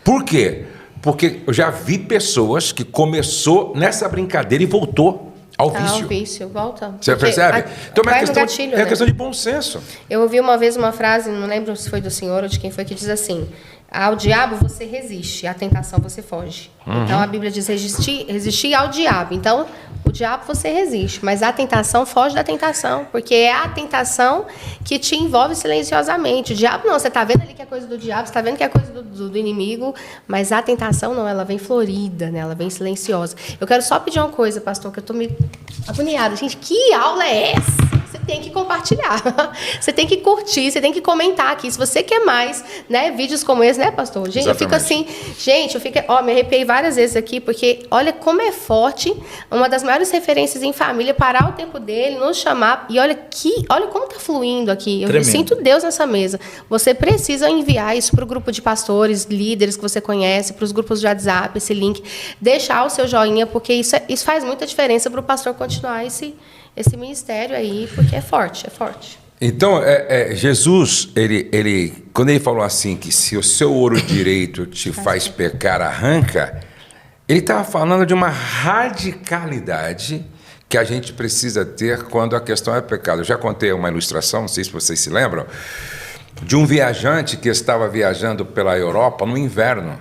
Por quê? Porque eu já vi pessoas que começou nessa brincadeira e voltou ao vício. Ao vício, volta. Você percebe? Então é questão de bom senso. Eu ouvi uma vez uma frase, não lembro se foi do senhor ou de quem foi, que diz assim: ao diabo você resiste, à tentação você foge. Então a Bíblia diz resistir ao diabo. Então o diabo você resiste, mas a tentação foge da tentação, porque é a tentação que te envolve silenciosamente. O diabo não, você está vendo ali que é coisa do diabo, você está vendo que é coisa do inimigo, mas a tentação não, ela vem florida, né? Ela vem silenciosa. Eu quero só pedir uma coisa, pastor, que eu estou meio agoniada. Gente, que aula é essa? Você tem que compartilhar, você tem que curtir, você tem que comentar aqui. Se você quer mais, né, vídeos como esse, né, pastor? Gente, eu fico assim, me arrepiei várias vezes aqui, porque olha como é forte, uma das maiores referências em família, parar o tempo dele, nos chamar, e olha como está fluindo aqui. Eu sinto Deus nessa mesa. Você precisa enviar isso para o grupo de pastores, líderes que você conhece, para os grupos de WhatsApp, esse link, deixar o seu joinha, porque isso faz muita diferença para o pastor continuar esse ministério aí, porque é forte. Então, Jesus, quando ele falou assim, que se o seu olho direito te faz pecar, arranca, ele estava falando de uma radicalidade que a gente precisa ter quando a questão é pecado. Eu já contei uma ilustração, não sei se vocês se lembram, de um viajante que estava viajando pela Europa no inverno.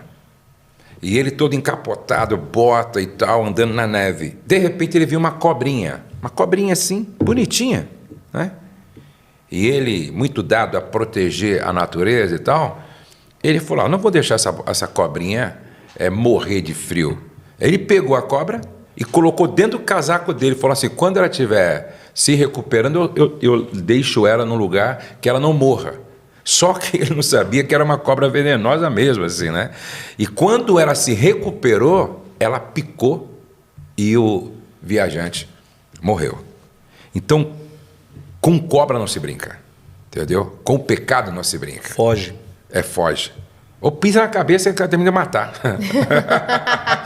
E ele todo encapotado, bota e tal, andando na neve. De repente ele viu uma cobrinha assim, bonitinha, né? E ele, muito dado a proteger a natureza e tal, ele falou, não vou deixar essa cobrinha morrer de frio. Ele pegou a cobra e colocou dentro do casaco dele, falou assim, quando ela estiver se recuperando, eu deixo ela num lugar que ela não morra. Só que ele não sabia que era uma cobra venenosa mesmo, assim, né? E quando ela se recuperou, ela picou e o viajante morreu. Então, com cobra não se brinca, entendeu? Com o pecado não se brinca. Foge. Foge. Ou pisa na cabeça e termina de matar.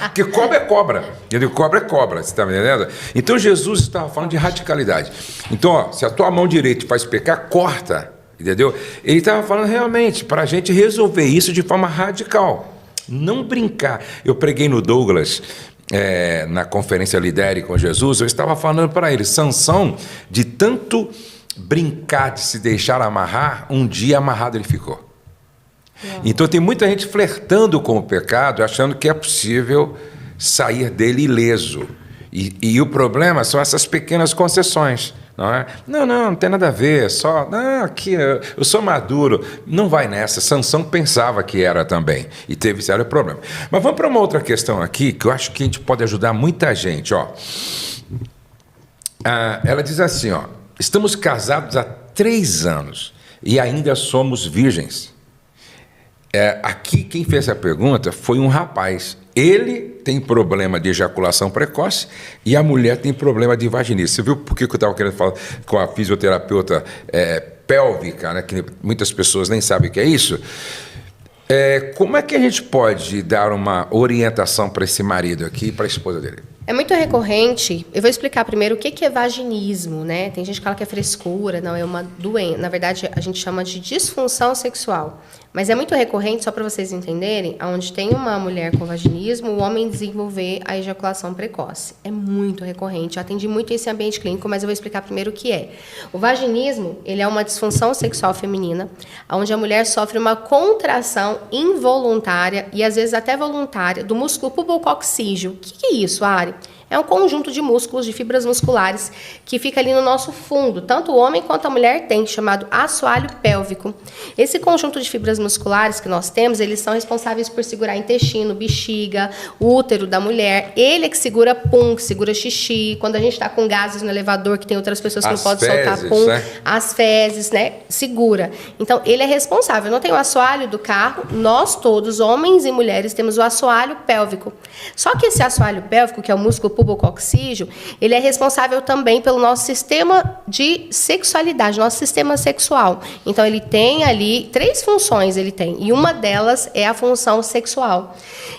Porque cobra é cobra. Entendeu? Cobra é cobra, você está me entendendo? Então, Jesus estava falando de radicalidade. Então, se a tua mão direita te faz pecar, corta. Entendeu? Ele estava falando realmente para a gente resolver isso de forma radical. Não brincar. Eu preguei no Douglas, na conferência Lidere com Jesus, eu estava falando para ele, Sansão, de tanto brincar, de se deixar amarrar, um dia amarrado ele ficou. Então tem muita gente flertando com o pecado, achando que é possível sair dele ileso. E o problema são essas pequenas concessões. Não tem nada a ver, aqui eu sou maduro. Não vai nessa. Sansão pensava que era também e teve sério problema. Mas vamos para uma outra questão aqui que eu acho que a gente pode ajudar muita gente. Ela diz assim, estamos casados há 3 anos e ainda somos virgens. Aqui quem fez a pergunta foi um rapaz. Ele tem problema de ejaculação precoce e a mulher tem problema de vaginismo. Você viu por que eu estava querendo falar com a fisioterapeuta pélvica, né, que muitas pessoas nem sabem o que é isso? Como é que a gente pode dar uma orientação para esse marido aqui e para a esposa dele? É muito recorrente. Eu vou explicar primeiro o que é vaginismo, né? Tem gente que fala que é frescura, não, é uma doença. Na verdade, a gente chama de disfunção sexual. Mas é muito recorrente, só para vocês entenderem, onde tem uma mulher com vaginismo, o homem desenvolver a ejaculação precoce. É muito recorrente. Eu atendi muito esse ambiente clínico, mas eu vou explicar primeiro o que é. O vaginismo, ele é uma disfunção sexual feminina, onde a mulher sofre uma contração involuntária e às vezes até voluntária do músculo pubococcígeo. O que é isso, Ari? É um conjunto de músculos, de fibras musculares, que fica ali no nosso fundo. Tanto o homem quanto a mulher tem, chamado assoalho pélvico. Esse conjunto de fibras musculares que nós temos, eles são responsáveis por segurar intestino, bexiga, útero da mulher. Ele é que segura pum, que segura xixi. Quando a gente está com gases no elevador, que tem outras pessoas que não podem soltar pum, né? As fezes, né? Segura. Então, ele é responsável. Não tem o assoalho do carro, nós todos, homens e mulheres, temos o assoalho pélvico. Só que esse assoalho pélvico, que é o músculo pubococcígeo, ele é responsável também pelo nosso sistema de sexualidade, nosso sistema sexual. Então, ele tem ali 3 funções, ele tem, e uma delas é a função sexual.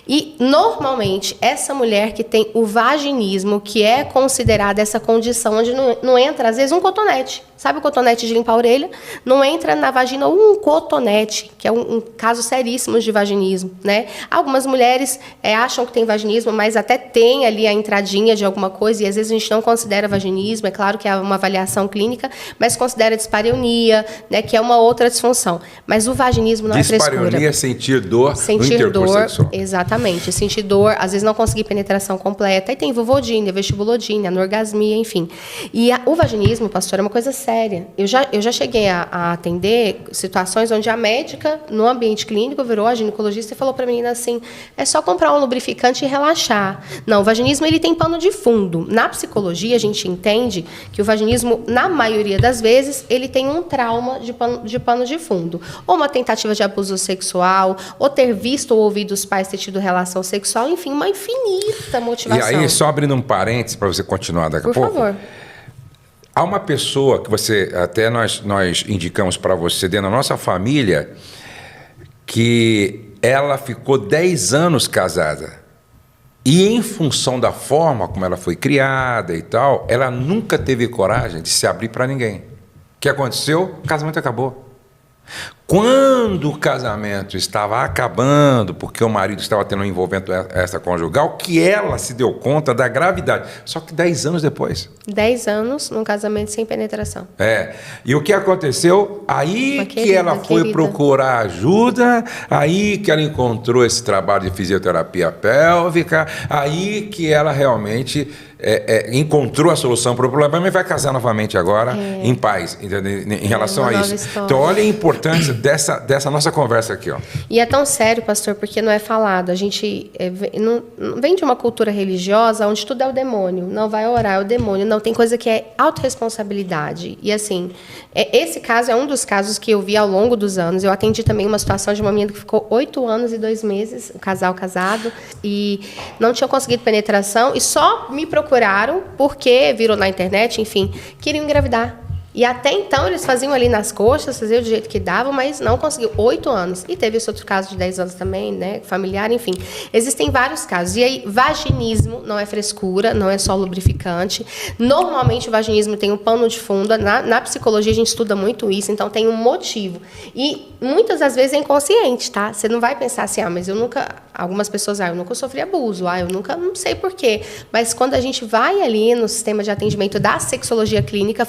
E, normalmente, essa mulher que tem o vaginismo, que é considerada essa condição onde não entra, às vezes, um cotonete. Sabe o cotonete de limpar a orelha? Não entra na vagina um cotonete, que é um caso seríssimo de vaginismo, né? Algumas mulheres acham que tem vaginismo, mas até tem ali a entradinha de alguma coisa, e às vezes a gente não considera vaginismo, é claro que é uma avaliação clínica, mas considera dispareunia, né, que é uma outra disfunção. Mas o vaginismo não é frescura. Dispareunia é sentir dor no intercurso sexual. Exatamente, sentir dor, às vezes não conseguir penetração completa, aí tem vulvodínia, vestibulodínia, anorgasmia, enfim. E o vaginismo, pastor, é uma coisa séria. Eu já cheguei a atender situações onde a médica, no ambiente clínico, virou a ginecologista e falou para a menina assim, é só comprar um lubrificante e relaxar. Não, o vaginismo ele tem pano de fundo. Na psicologia, a gente entende que o vaginismo, na maioria das vezes, ele tem um trauma de pano de fundo. Ou uma tentativa de abuso sexual, ou ter visto ou ouvido os pais ter tido relação sexual, enfim, uma infinita motivação. E aí, só abrindo um parênteses para você continuar daqui a pouco. Por favor. Há uma pessoa que até nós indicamos para você dentro da nossa família, que ela ficou 10 anos casada. E em função da forma como ela foi criada e tal, ela nunca teve coragem de se abrir para ninguém. O que aconteceu? O casamento acabou. Quando o casamento estava acabando, porque o marido estava tendo um envolvimento extraconjugal, que ela se deu conta da gravidade. Só que 10 anos depois. 10 anos num casamento sem penetração. E o que aconteceu? Aí que ela foi procurar ajuda, aí que ela encontrou esse trabalho de fisioterapia pélvica, aí que ela realmente encontrou a solução para o problema e vai casar novamente agora em paz, em relação a isso. História. Então, olha a importância dessa nossa conversa aqui. Ó. E é tão sério, pastor, porque não é falado. A gente não vem de uma cultura religiosa onde tudo é o demônio. Não vai orar, é o demônio. Não, tem coisa que é autorresponsabilidade. E assim, esse caso é um dos casos que eu vi ao longo dos anos. Eu atendi também uma situação de uma menina que ficou 8 anos e 2 meses, um casal casado, e não tinham conseguido penetração e só me procuraram porque virou na internet, enfim, queriam engravidar. E até então eles faziam ali nas coxas, faziam do jeito que davam, mas não conseguiu. 8 anos. E teve esse outro caso de 10 anos também, né? Familiar, enfim. Existem vários casos. E aí, vaginismo não é frescura, não é só lubrificante. Normalmente o vaginismo tem um pano de fundo. Na psicologia a gente estuda muito isso, então tem um motivo. E muitas das vezes é inconsciente, tá? Você não vai pensar assim, mas eu nunca... Algumas pessoas, eu nunca sofri abuso, eu nunca, não sei por quê. Mas quando a gente vai ali no sistema de atendimento da sexologia clínica,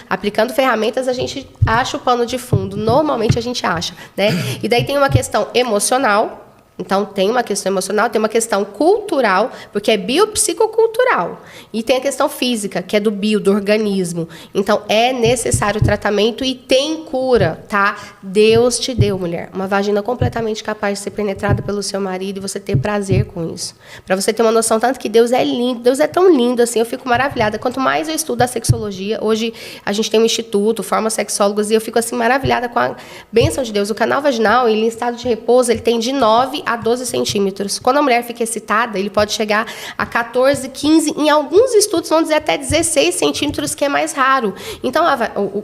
aplicando ferramentas, a gente acha o pano de fundo. Normalmente a gente acha, né? E daí tem uma questão emocional. Então, tem uma questão emocional, tem uma questão cultural, porque é biopsicocultural. E tem a questão física, que é do organismo. Então, é necessário tratamento e tem cura, tá? Deus te deu, mulher, uma vagina completamente capaz de ser penetrada pelo seu marido e você ter prazer com isso. Para você ter uma noção, tanto que Deus é lindo, Deus é tão lindo, assim, eu fico maravilhada. Quanto mais eu estudo a sexologia, hoje a gente tem um instituto, forma sexólogos, e eu fico, assim, maravilhada com a bênção de Deus. O canal vaginal, ele em estado de repouso, ele tem de 9 a 12 centímetros. Quando a mulher fica excitada, ele pode chegar a 14, 15, em alguns estudos vão dizer até 16 centímetros, que é mais raro. Então,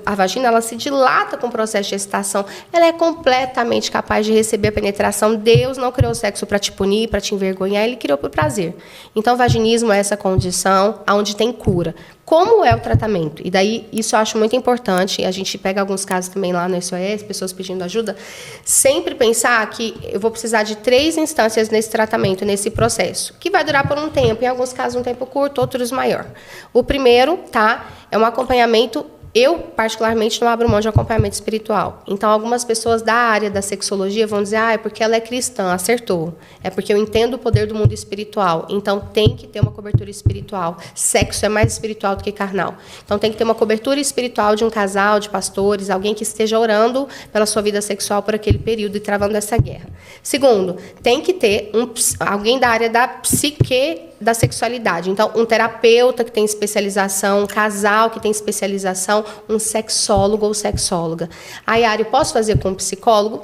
a vagina, ela se dilata com o processo de excitação, ela é completamente capaz de receber a penetração. Deus não criou o sexo para te punir, para te envergonhar, ele criou por prazer. Então, o vaginismo é essa condição onde tem cura. Como é o tratamento? E daí, isso eu acho muito importante, a gente pega alguns casos também lá no SOS, pessoas pedindo ajuda, sempre pensar que eu vou precisar de 3 instâncias nesse tratamento, nesse processo, que vai durar por um tempo, em alguns casos um tempo curto, outros maior. O primeiro, tá, é um acompanhamento Eu, particularmente, não abro mão de acompanhamento espiritual. Então, algumas pessoas da área da sexologia vão dizer, é porque ela é cristã, acertou. É porque eu entendo o poder do mundo espiritual. Então, tem que ter uma cobertura espiritual. Sexo é mais espiritual do que carnal. Então, tem que ter uma cobertura espiritual de um casal, de pastores, alguém que esteja orando pela sua vida sexual por aquele período e travando essa guerra. Segundo, tem que ter alguém da área da psique da sexualidade. Então, um terapeuta que tem especialização, um casal que tem especialização, um sexólogo ou sexóloga. Aí, Yara, eu posso fazer com um psicólogo?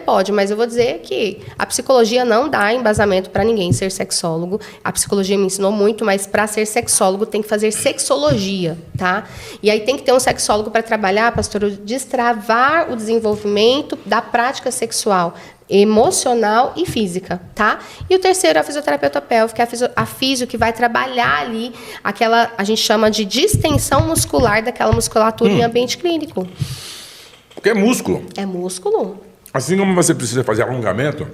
Pode, mas eu vou dizer que a psicologia não dá embasamento para ninguém ser sexólogo. A psicologia me ensinou muito, mas para ser sexólogo tem que fazer sexologia, tá? E aí tem que ter um sexólogo para trabalhar, pastor, destravar o desenvolvimento da prática sexual, emocional e física, tá? E o terceiro é a fisioterapeuta pélvica, a físio que vai trabalhar ali aquela, a gente chama de distensão muscular daquela musculatura em ambiente clínico. Porque é músculo. É músculo. Assim como você precisa fazer alongamento,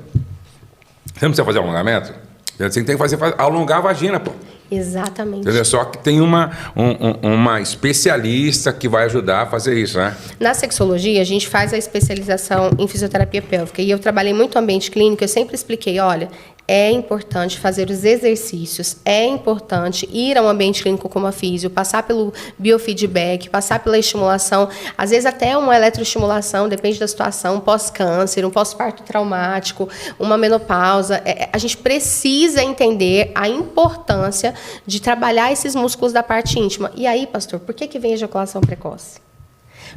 você não precisa fazer alongamento, você tem que alongar a vagina, pô. Exatamente. Entendeu? Só que tem uma especialista que vai ajudar a fazer isso, né? Na sexologia, a gente faz a especialização em fisioterapia pélvica. E eu trabalhei muito no ambiente clínico, eu sempre expliquei, olha, é importante fazer os exercícios, é importante ir a um ambiente clínico como a físio, passar pelo biofeedback, passar pela estimulação, às vezes até uma eletroestimulação, depende da situação, um pós-câncer, um pós-parto traumático, uma menopausa. A gente precisa entender a importância de trabalhar esses músculos da parte íntima. E aí, pastor, por que vem a ejaculação precoce?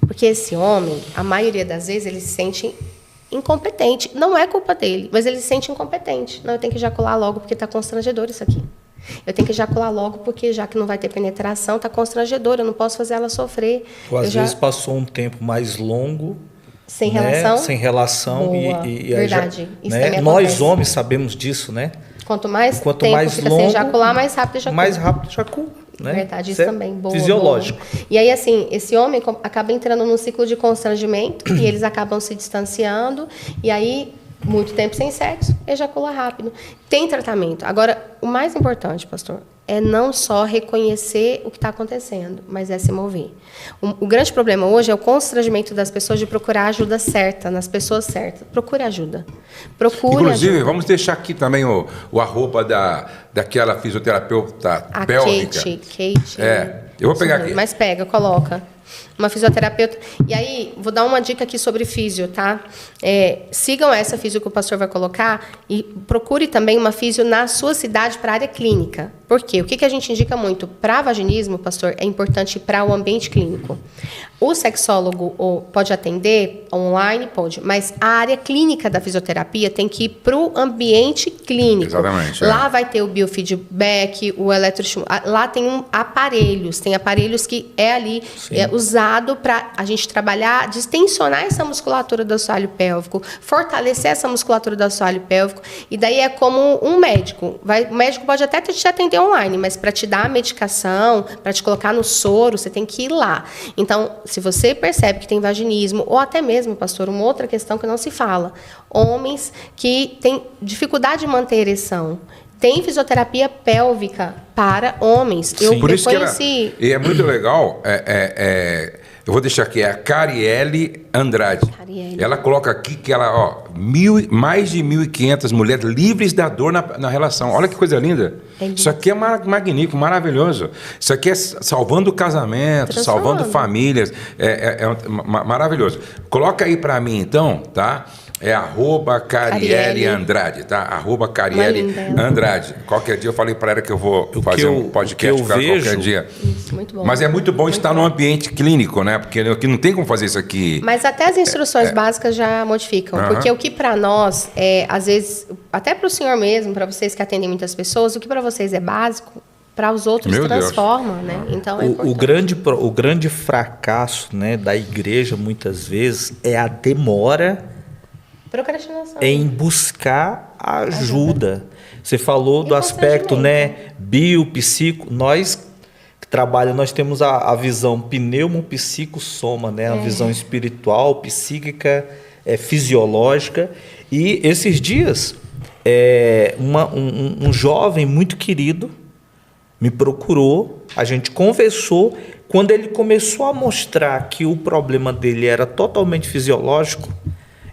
Porque esse homem, a maioria das vezes, ele se sente incompetente. Não é culpa dele, mas ele se sente incompetente. Não, eu tenho que ejacular logo porque está constrangedor isso aqui. Eu tenho que ejacular logo porque, já que não vai ter penetração, está constrangedor, eu não posso fazer ela sofrer. Ou às vezes passou um tempo mais longo sem relação. Sem relação. Boa. E verdade. Isso também nós acontece. homens sabemos disso, né? Quanto mais Quanto tempo mais fica longo, sem ejacular, mais rápido ejacula. Mais rápido ejacula. Né? Verdade, isso também. Boa, fisiológico. Boa. E aí, assim, esse homem acaba entrando num ciclo de constrangimento e eles acabam se distanciando. E aí, muito tempo sem sexo, ejacula rápido. Tem tratamento. Agora, o mais importante, pastor, é não só reconhecer o que está acontecendo, mas é se mover. O grande problema hoje é o constrangimento das pessoas de procurar a ajuda certa, nas pessoas certas. Procure ajuda. Inclusive, ajuda. Vamos deixar aqui também o arroba daquela fisioterapeuta pélvica. Kate. Eu vou pegar aqui. Mas coloca. Uma fisioterapeuta. E aí, vou dar uma dica aqui sobre físio, tá? Sigam essa físio que o pastor vai colocar e procure também uma físio na sua cidade para a área clínica. Por quê? O que a gente indica muito? Para vaginismo, pastor, é importante ir para o ambiente clínico. O sexólogo pode atender online, pode, mas a área clínica da fisioterapia tem que ir para o ambiente clínico. Exatamente. Lá vai ter o biofeedback, o eletroestimulação. Lá tem aparelhos que é ali usado para a gente trabalhar, distensionar essa musculatura do assoalho pélvico, fortalecer essa musculatura do assoalho pélvico. E daí é como um médico. O médico pode até te atender online, mas para te dar a medicação, para te colocar no soro, você tem que ir lá. Então, se você percebe que tem vaginismo, ou até mesmo, pastor, uma outra questão que não se fala, homens que têm dificuldade de manter ereção, tem fisioterapia pélvica para homens. Sim, por isso conheci. E é muito legal. Eu vou deixar aqui, é a Cariele Andrade. Cariele. Ela coloca aqui que ela, mais de 1.500 mulheres livres da dor na relação. Olha que coisa linda. Isso aqui é magnífico, maravilhoso. Isso aqui é salvando o casamento, salvando famílias. Maravilhoso. Coloca aí para mim, então, tá? É @Cariele Andrade, tá? @Cariele Andrade. Qualquer dia eu falei para ela que eu vou fazer um podcast com ela qualquer dia. Isso, muito bom. Mas é muito bom estar no ambiente clínico, né? Porque aqui não tem como fazer isso aqui. Mas até as instruções básicas já modificam. Porque o que para nós, às vezes, até para o senhor mesmo, para vocês que atendem muitas pessoas, o que para vocês é básico, para os outros transforma, né? Então o grande fracasso, né, da igreja, muitas vezes, é a demora procrastinação. Em buscar ajuda. Você falou do aspecto, né, biopsico. Nós que trabalhamos, nós temos a visão pneumo-psico-soma, né, a visão espiritual, psíquica, fisiológica. E esses dias, um jovem muito querido me procurou, a gente conversou, Quando ele começou a mostrar que o problema dele era totalmente fisiológico,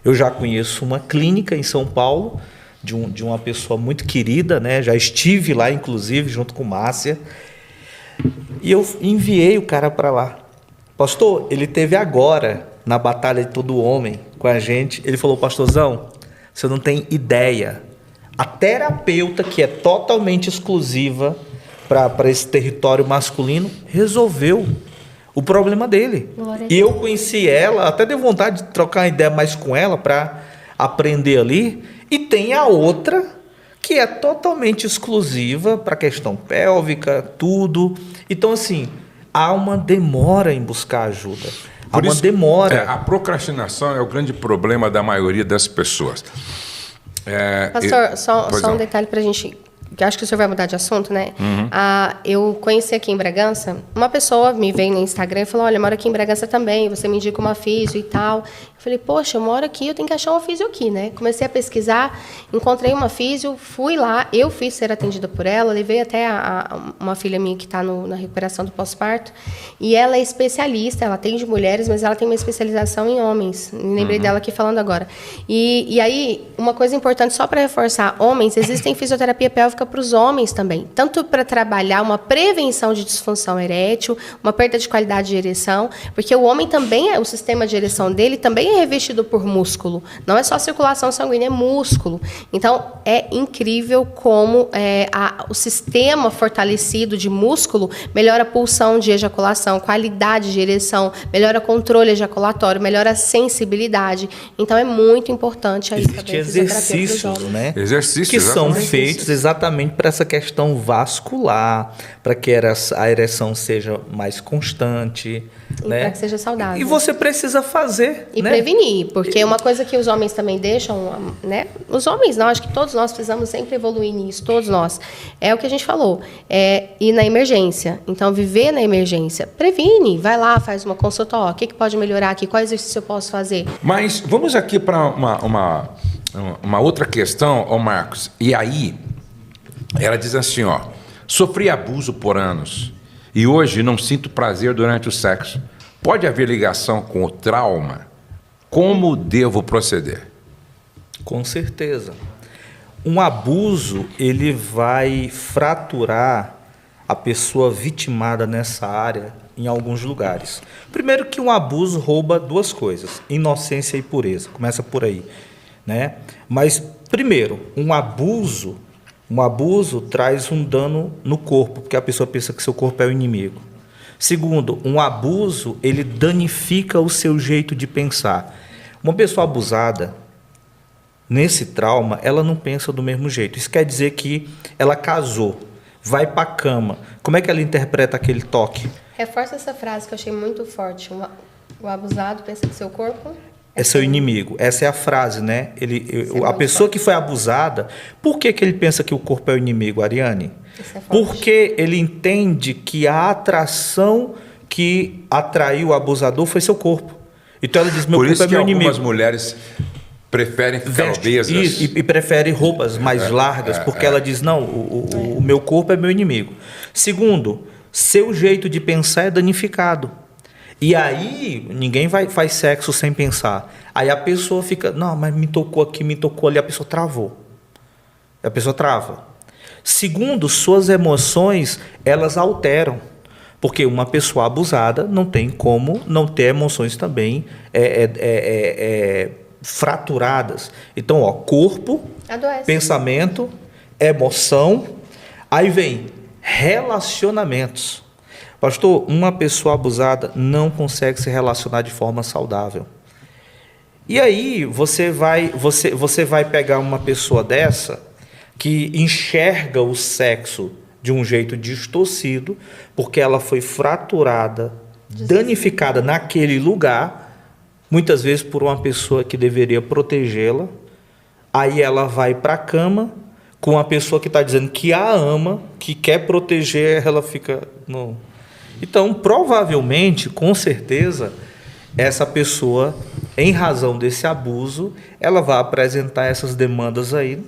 eu já conheço uma clínica em São Paulo, de uma pessoa muito querida, né? Já estive lá, inclusive, junto com Márcia, e eu enviei o cara para lá. Pastor, ele teve agora, na Batalha de Todo Homem, com a gente, ele falou, pastorzão, você não tem ideia, a terapeuta que é totalmente exclusiva para esse território masculino, resolveu o problema dele. E eu conheci ela, até dei vontade de trocar uma ideia mais com ela para aprender ali. E tem a outra que é totalmente exclusiva para a questão pélvica, tudo. Então, assim, há uma demora em buscar ajuda. Há uma demora. A procrastinação é o grande problema da maioria das pessoas. Pastor, só um detalhe para a gente... que acho que o senhor vai mudar de assunto, né? Eu conheci aqui em Bragança, uma pessoa me veio no Instagram e falou, olha, eu moro aqui em Bragança também, você me indica uma físio e tal. Eu falei, poxa, eu moro aqui, eu tenho que achar uma físio aqui, né? Comecei a pesquisar, encontrei uma físio, fui lá, eu fiz ser atendida por ela, levei até uma filha minha que está na recuperação do pós-parto, e ela é especialista, ela atende mulheres, mas ela tem uma especialização em homens. Lembrei dela aqui falando agora. E aí, uma coisa importante, só para reforçar, homens, existem fisioterapia pélvica para os homens também, tanto para trabalhar uma prevenção de disfunção erétil, uma perda de qualidade de ereção, porque o homem também, o sistema de ereção dele também é revestido por músculo, não é só circulação sanguínea, é músculo. Então, é incrível como o sistema fortalecido de músculo melhora a pulsão de ejaculação, qualidade de ereção, melhora o controle ejaculatório, melhora a sensibilidade. Então, é muito importante aí Existem exercícios, né? Exercícios que são feitos exatamente para essa questão vascular, para que a ereção seja mais constante, e né? para que seja saudável. E você precisa fazer, e né? prevenir, porque uma coisa que os homens também deixam, né? Os homens não, acho que todos nós precisamos sempre evoluir nisso, todos nós. É o que a gente falou, ir na emergência. Então, viver na emergência. Previne, vai lá, faz uma consulta, o que pode melhorar aqui, qual exercício eu posso fazer. Mas vamos aqui para uma outra questão, Marcos. E aí, ela diz assim, sofri abuso por anos e hoje não sinto prazer durante o sexo. Pode haver ligação com o trauma? Como devo proceder? Com certeza. Um abuso, ele vai fraturar a pessoa vitimada nessa área em alguns lugares. Primeiro que um abuso rouba duas coisas, inocência e pureza. Começa por aí, né? Mas, primeiro, um abuso traz um dano no corpo, porque a pessoa pensa que seu corpo é o inimigo. Segundo, um abuso, ele danifica o seu jeito de pensar. Uma pessoa abusada, nesse trauma, ela não pensa do mesmo jeito. Isso quer dizer que ela casou, vai para a cama. Como é que ela interpreta aquele toque? Reforça essa frase que eu achei muito forte. O abusado pensa que seu corpo é seu inimigo. Essa é a frase, né? A pessoa que foi abusada, por que ele pensa que o corpo é o inimigo, Ariane? Porque ele entende que a atração que atraiu o abusador foi seu corpo. Então ela diz, meu corpo é meu inimigo. Por isso que algumas mulheres preferem ficar obesas. E preferem roupas mais largas, porque ela diz, não, o meu corpo é meu inimigo. Segundo, seu jeito de pensar é danificado. E aí, ninguém faz sexo sem pensar. Aí a pessoa fica, não, mas me tocou aqui, me tocou ali, a pessoa travou. A pessoa trava. Segundo, suas emoções, elas alteram. Porque uma pessoa abusada não tem como não ter emoções também fraturadas. Então, corpo, adoece. Pensamento, emoção, aí vem relacionamentos. Pastor, uma pessoa abusada não consegue se relacionar de forma saudável. E aí você vai pegar uma pessoa dessa que enxerga o sexo de um jeito distorcido, porque ela foi fraturada, danificada naquele lugar, muitas vezes por uma pessoa que deveria protegê-la. Aí ela vai para a cama com a pessoa que está dizendo que a ama, que quer proteger, ela fica... Não. Então, provavelmente, com certeza, essa pessoa, em razão desse abuso, ela vai apresentar essas demandas aí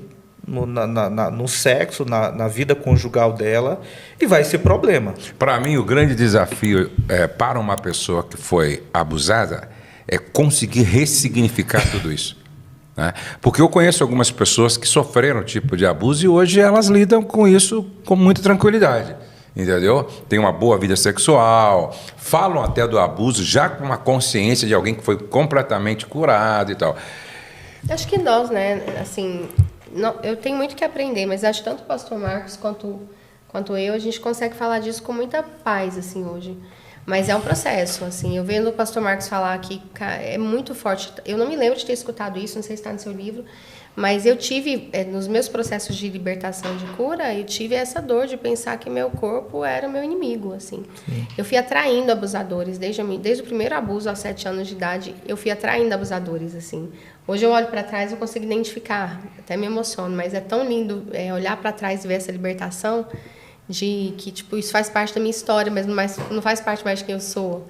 no sexo, na vida conjugal dela, e vai ser problema. Para mim, o grande desafio para uma pessoa que foi abusada é conseguir ressignificar tudo isso. Né? Porque eu conheço algumas pessoas que sofreram tipo de abuso e hoje elas lidam com isso com muita tranquilidade. Entendeu? Tem uma boa vida sexual, falam até do abuso já com uma consciência de alguém que foi completamente curado e tal. Acho que nós, né, assim, eu tenho muito que aprender, mas acho que tanto o pastor Marcos quanto eu, a gente consegue falar disso com muita paz, assim, hoje. Mas é um processo, assim, eu vendo o pastor Marcos falar aqui, é muito forte. Eu não me lembro de ter escutado isso, não sei se está no seu livro, mas eu tive, nos meus processos de libertação, de cura, eu tive essa dor de pensar que meu corpo era o meu inimigo, assim. Sim. Eu fui atraindo abusadores, desde o primeiro abuso aos 7 anos de idade, eu fui atraindo abusadores, assim. Hoje eu olho para trás e eu consigo identificar, até me emociono, mas é tão lindo olhar para trás e ver essa libertação, de que tipo isso faz parte da minha história, mas não faz parte mais de quem eu sou.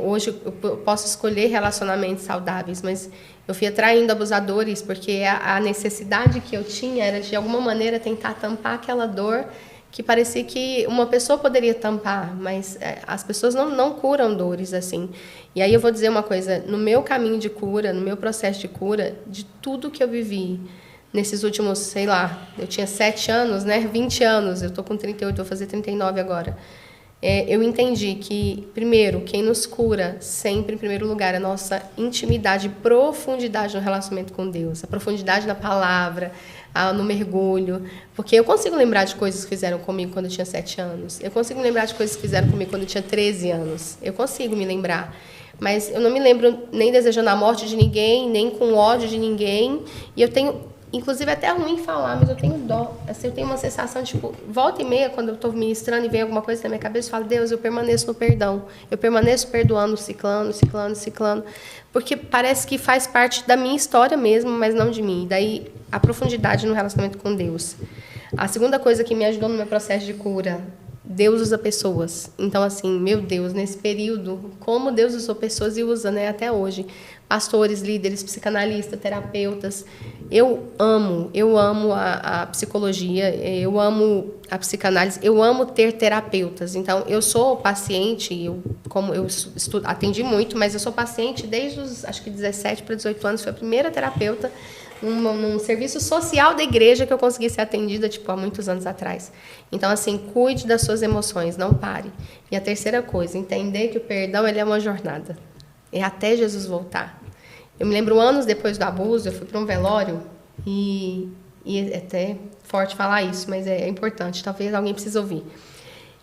Hoje eu posso escolher relacionamentos saudáveis, mas eu fui atraindo abusadores porque a necessidade que eu tinha era de alguma maneira tentar tampar aquela dor que parecia que uma pessoa poderia tampar, mas as pessoas não curam dores assim. E aí eu vou dizer uma coisa, no meu caminho de cura, no meu processo de cura, de tudo que eu vivi nesses últimos, sei lá, eu tinha 7 anos, né? 20 anos, eu estou com 38, vou fazer 39 agora. Eu entendi que, primeiro, quem nos cura sempre, em primeiro lugar, é a nossa intimidade e profundidade no relacionamento com Deus, a profundidade na palavra, no mergulho, porque eu consigo lembrar de coisas que fizeram comigo quando eu tinha 7 anos, eu consigo lembrar de coisas que fizeram comigo quando eu tinha 13 anos, eu consigo me lembrar. Mas eu não me lembro nem desejando a morte de ninguém, nem com ódio de ninguém, e eu tenho... Inclusive, é até ruim falar, mas eu tenho dó. Assim, eu tenho uma sensação, tipo, volta e meia, quando eu estou ministrando e vem alguma coisa na minha cabeça, eu falo, Deus, eu permaneço no perdão. Eu permaneço perdoando ciclano. Porque parece que faz parte da minha história mesmo, mas não de mim. Daí, a profundidade no relacionamento com Deus. A segunda coisa que me ajudou no meu processo de cura, Deus usa pessoas. Então, assim, meu Deus, nesse período, como Deus usou pessoas e usa, né, até hoje. Pastores, líderes, psicanalistas, terapeutas. Eu amo a psicologia, eu amo a psicanálise, eu amo ter terapeutas. Então, eu sou paciente, como eu atendi muito, mas eu sou paciente desde os, acho que 17 para 18 anos, fui a primeira terapeuta num serviço social da igreja que eu consegui ser atendida, tipo, há muitos anos atrás. Então, assim, cuide das suas emoções, não pare. E a terceira coisa, entender que o perdão, ele é uma jornada. É até Jesus voltar. Eu me lembro, anos depois do abuso, eu fui para um velório e é até forte falar isso, mas é importante, talvez alguém precise ouvir.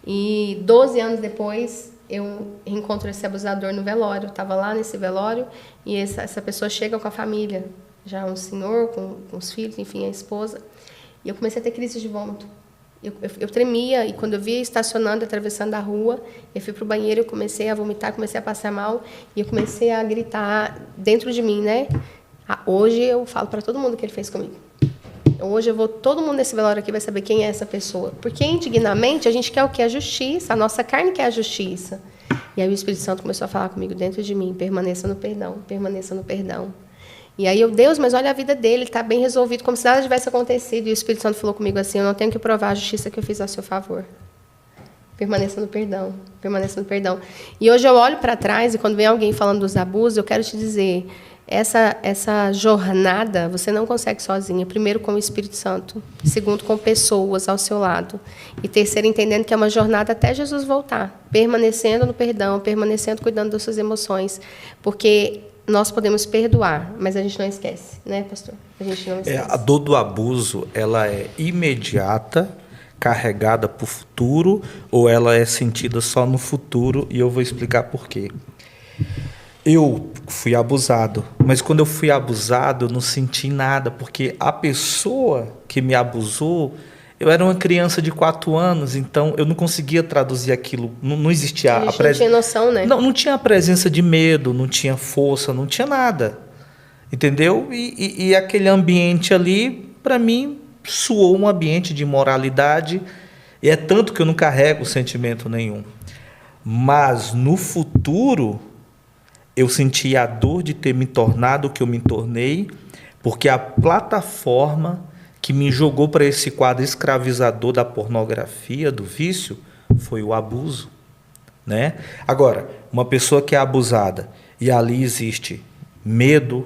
E 12 anos depois, eu encontro esse abusador no velório. Eu estava lá nesse velório e essa pessoa chega com a família, já um senhor com os filhos, enfim, a esposa. E eu comecei a ter crise de vômito. Eu tremia, e quando eu via estacionando, atravessando a rua, eu fui para o banheiro, eu comecei a vomitar, comecei a passar mal, e eu comecei a gritar dentro de mim, né? Hoje eu falo para todo mundo o que ele fez comigo. Hoje todo mundo nesse velório aqui vai saber quem é essa pessoa. Porque indignamente a gente quer o que? A justiça, a nossa carne quer a justiça. E aí o Espírito Santo começou a falar comigo dentro de mim, permaneça no perdão, permaneça no perdão. E aí Deus, mas olha a vida dele, ele está bem resolvido, como se nada tivesse acontecido. E o Espírito Santo falou comigo assim, eu não tenho que provar a justiça que eu fiz a seu favor. Permaneça no perdão, permaneça no perdão. E hoje eu olho para trás e quando vem alguém falando dos abusos, eu quero te dizer, essa jornada você não consegue sozinha. Primeiro com o Espírito Santo, segundo com pessoas ao seu lado. E terceiro entendendo que é uma jornada até Jesus voltar. Permanecendo no perdão, permanecendo cuidando das suas emoções. Porque... nós podemos perdoar, mas a gente não esquece, né, pastor? A gente não esquece. A dor do abuso, ela é imediata, carregada para o futuro, ou ela é sentida só no futuro, e eu vou explicar por quê. Eu fui abusado, mas quando eu fui abusado, eu não senti nada, porque a pessoa que me abusou, eu era uma criança de 4 anos, então eu não conseguia traduzir aquilo. Não existia a presença. Não tinha noção, né? Não tinha a presença de medo, não tinha força, não tinha nada. Entendeu? E aquele ambiente ali, para mim, soou um ambiente de imoralidade. E é tanto que eu não carrego sentimento nenhum. Mas no futuro, eu senti a dor de ter me tornado o que eu me tornei, porque a plataforma que me jogou para esse quadro escravizador da pornografia, do vício, foi o abuso, né? Agora, uma pessoa que é abusada e ali existe medo,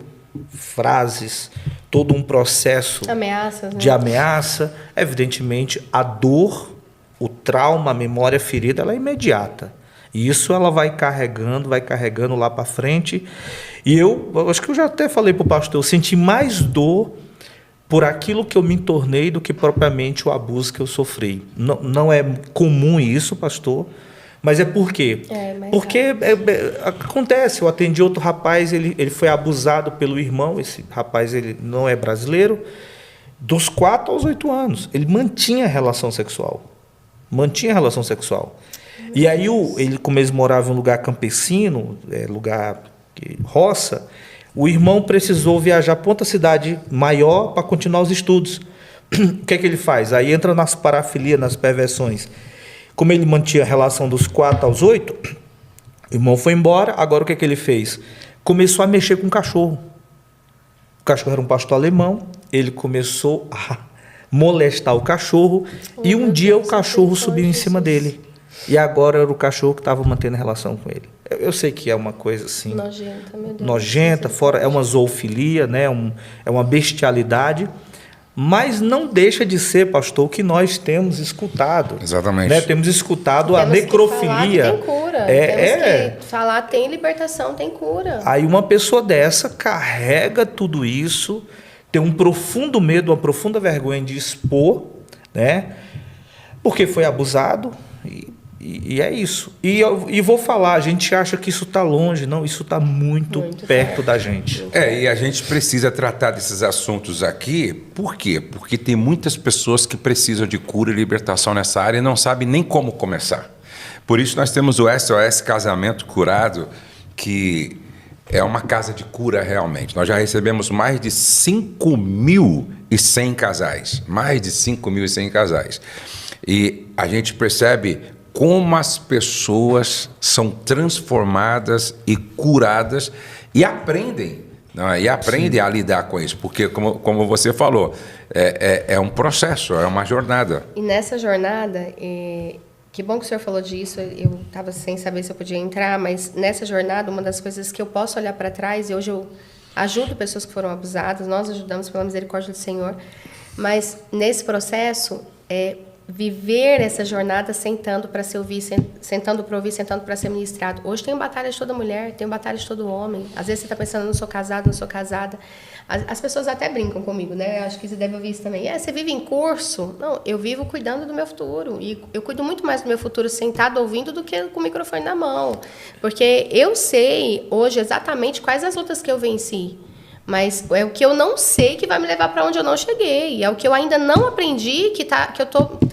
frases, todo um processo Ameaças, né? de ameaça, evidentemente a dor, o trauma, a memória ferida, ela é imediata. E isso ela vai carregando lá para frente. E eu acho que eu já até falei para o pastor, eu senti mais dor por aquilo que eu me tornei do que propriamente o abuso que eu sofri. Não é comum isso, pastor, mas é por quê? Porque acontece, eu atendi outro rapaz, ele foi abusado pelo irmão, esse rapaz ele não é brasileiro, dos 4 aos 8 anos. Ele mantinha relação sexual. E aí, ele, como eles moravam em um lugar campesino, lugar roça, o irmão precisou viajar para outra cidade maior para continuar os estudos. O que é que ele faz? Aí entra nas parafilias, nas perversões. Como ele mantinha a relação dos 4 aos 8, o irmão foi embora, agora o que é que ele fez? Começou a mexer com o cachorro. O cachorro era um pastor alemão, ele começou a molestar o cachorro, e um dia o cachorro subiu em cima dele. E agora era o cachorro que estava mantendo a relação com ele. Eu sei que é uma coisa assim... Nojenta, meu Deus. Nojenta, fora, é uma zoofilia, né? É uma bestialidade, mas não deixa de ser, pastor, o que nós temos escutado. Exatamente. Né? Temos escutado a necrofilia. Temos que falar que tem cura. Temos que falar tem libertação, tem cura. Aí uma pessoa dessa carrega tudo isso, tem um profundo medo, uma profunda vergonha de expor, né? Porque foi abusado e é isso. E vou falar, a gente acha que isso está longe. Não, isso está muito perto da gente. E a gente precisa tratar desses assuntos aqui. Por quê? Porque tem muitas pessoas que precisam de cura e libertação nessa área e não sabem nem como começar. Por isso nós temos o SOS Casamento Curado, que é uma casa de cura realmente. Nós já recebemos mais de 5.100 casais. Mais de 5.100 casais. E a gente percebe como as pessoas são transformadas e curadas e aprendem, não é? E aprendem a lidar com isso, porque, como você falou, é um processo, é uma jornada. E nessa jornada, que bom que o senhor falou disso, eu estava sem saber se eu podia entrar, mas nessa jornada, uma das coisas que eu posso olhar para trás, e hoje eu ajudo pessoas que foram abusadas, nós ajudamos pela misericórdia do Senhor, mas nesse processo, viver essa jornada sentando para ser ouvir, sentando para ouvir, sentando para ser ministrado. Hoje tem batalha de toda mulher, tem batalha de todo homem. Às vezes você está pensando, não sou casado, não sou casada. As pessoas até brincam comigo, né? Acho que você deve ouvir isso também. Você vive em curso? Não, eu vivo cuidando do meu futuro. E eu cuido muito mais do meu futuro sentado ouvindo do que com o microfone na mão. Porque eu sei hoje exatamente quais as lutas que eu venci. Mas é o que eu não sei que vai me levar para onde eu não cheguei. É o que eu ainda não aprendi que tá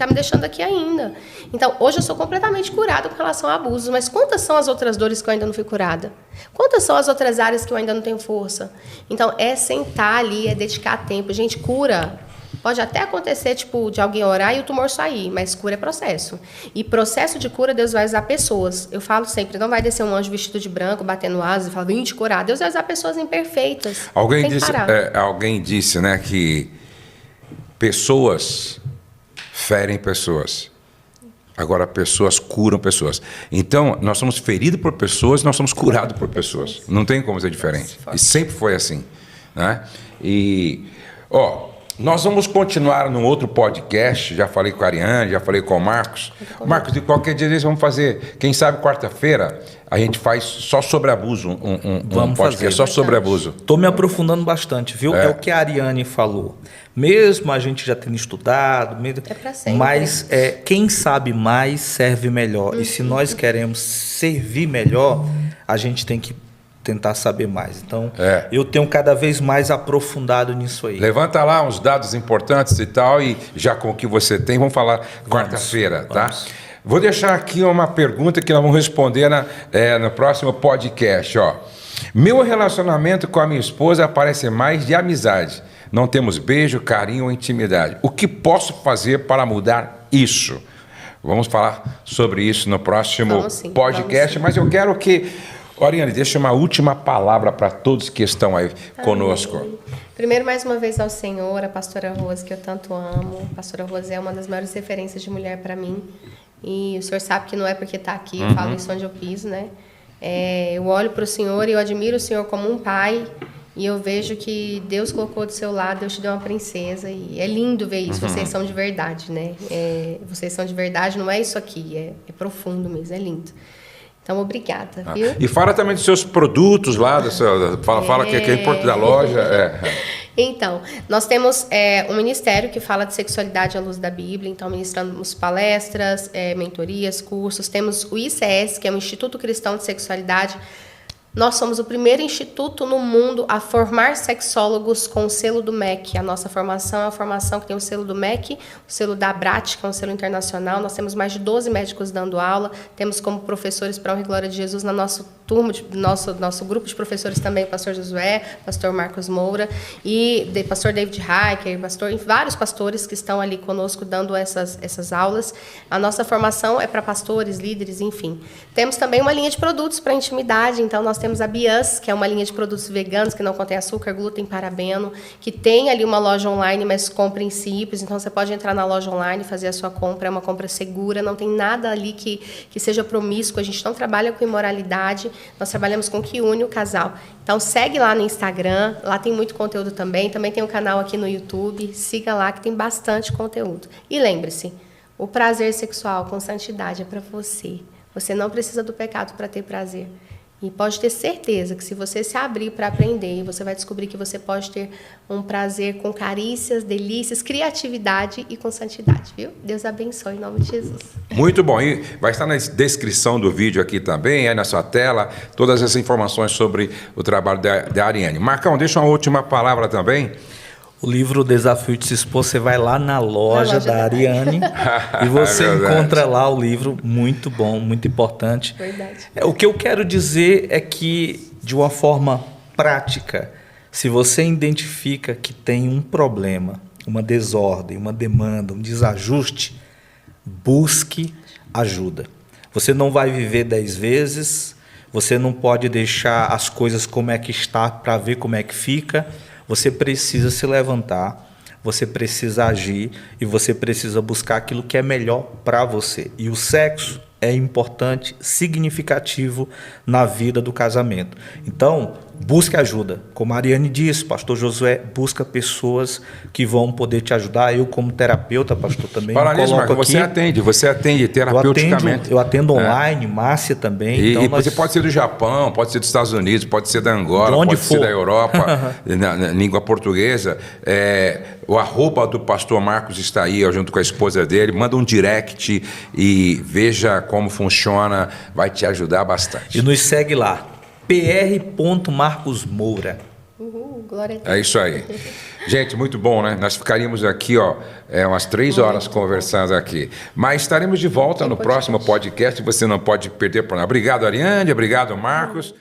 me deixando aqui ainda. Então, hoje eu sou completamente curada com relação a abusos. Mas quantas são as outras dores que eu ainda não fui curada? Quantas são as outras áreas que eu ainda não tenho força? Então, é sentar ali, é dedicar tempo. Gente, cura. Pode até acontecer, de alguém orar e o tumor sair, mas cura é processo. E processo de cura, Deus vai usar pessoas. Eu falo sempre, não vai descer um anjo vestido de branco, batendo asas e falar, vim te curar. Deus vai usar pessoas imperfeitas. Alguém disse, né, que pessoas ferem pessoas. Agora, pessoas curam pessoas. Então, nós somos feridos por pessoas, nós somos curados por pessoas. Não tem como ser diferente. E sempre foi assim, né? Nós vamos continuar num outro podcast, já falei com a Ariane, já falei com o Marcos. Marcos, de qualquer dia vamos fazer, quem sabe quarta-feira, a gente faz só sobre abuso, um podcast só sobre abuso. Estou me aprofundando bastante, viu? É o que a Ariane falou. Mesmo a gente já tendo estudado, pra sempre. Mas quem sabe mais serve melhor. E se nós queremos servir melhor, a gente tem que tentar saber mais. Então, eu tenho cada vez mais aprofundado nisso aí. Levanta lá uns dados importantes e tal, e já com o que você tem, vamos falar quarta-feira, tá? Vou deixar aqui uma pergunta que nós vamos responder no próximo podcast, ó. Meu relacionamento com a minha esposa parece mais de amizade. Não temos beijo, carinho ou intimidade. O que posso fazer para mudar isso? Vamos falar sobre isso no próximo podcast, mas eu quero que Ariane, deixa uma última palavra para todos que estão aí conosco. Primeiro, mais uma vez ao Senhor, a pastora Rose, que eu tanto amo. A pastora Rose é uma das maiores referências de mulher para mim. E o senhor sabe que não é porque está aqui, eu falo isso onde eu piso, né? Eu olho para o Senhor e eu admiro o Senhor como um pai. E eu vejo que Deus colocou do seu lado, Deus te deu uma princesa. E é lindo ver isso, vocês são de verdade, né? Vocês são de verdade, não é isso aqui, é profundo mesmo, é lindo. Então, obrigada, viu? E fala também dos seus produtos lá, fala que é importante da loja. Então, nós temos um ministério que fala de sexualidade à luz da Bíblia, então ministramos palestras, mentorias, cursos. Temos o ICS, que é o Instituto Cristão de Sexualidade. Nós somos o primeiro instituto no mundo a formar sexólogos com o selo do MEC. A nossa formação é uma formação que tem o selo do MEC, o selo da ABRAT, que é um selo internacional. Nós temos mais de 12 médicos dando aula. Temos como professores para a honra e glória de Jesus na nossa turma, nosso grupo de professores também, o pastor Josué, pastor Marcos Moura e pastor David Heiker, vários pastores que estão ali conosco dando essas aulas. A nossa formação é para pastores, líderes, enfim. Temos também uma linha de produtos para intimidade, então nós temos a Bias, que é uma linha de produtos veganos que não contém açúcar, glúten, parabeno, que tem ali uma loja online, mas com princípios, então você pode entrar na loja online e fazer a sua compra, é uma compra segura, não tem nada ali que seja promíscuo, a gente não trabalha com imoralidade, nós trabalhamos com o que une o casal. Então segue lá no Instagram, lá tem muito conteúdo também tem um canal aqui no YouTube, siga lá que tem bastante conteúdo. E lembre-se, o prazer sexual com santidade é para você. Você não precisa do pecado para ter prazer. E pode ter certeza que se você se abrir para aprender, você vai descobrir que você pode ter um prazer com carícias, delícias, criatividade e com santidade, viu? Deus abençoe em nome de Jesus. Muito bom. E vai estar na descrição do vídeo aqui também, aí na sua tela, todas as informações sobre o trabalho da Ariane. Marcão, deixa uma última palavra também. O livro Desafio de Se Expor, você vai lá na loja da Ariane e você encontra lá o livro, muito bom, muito importante. Verdade. O que eu quero dizer é que, de uma forma prática, se você identifica que tem um problema, uma desordem, uma demanda, um desajuste, busque ajuda. Você não vai viver 10 vezes, você não pode deixar as coisas como é que está para ver como é que fica. Você precisa se levantar, você precisa agir e você precisa buscar aquilo que é melhor para você. E o sexo é importante, significativo na vida do casamento. Então, busque ajuda. Como a Ariane disse, pastor Josué, busca pessoas que vão poder te ajudar. Eu, como terapeuta, pastor, também Fala nisso, Marcos, você atende terapeuticamente. Eu atendo online, Márcia também. E então você pode ser do Japão, pode ser dos Estados Unidos, pode ser da Angola, pode ser da Europa, na língua portuguesa. O arroba do pastor Marcos está aí, junto com a esposa dele. Manda um direct e veja como funciona, vai te ajudar bastante. E nos segue lá, pr.marcosmoura. Glória a Deus. É isso aí. Gente, muito bom, né? Nós ficaríamos aqui, umas 3 horas conversando aqui. Mas estaremos de volta no próximo podcast. Você não pode perder por nada. Obrigado, Ariane. Obrigado, Marcos.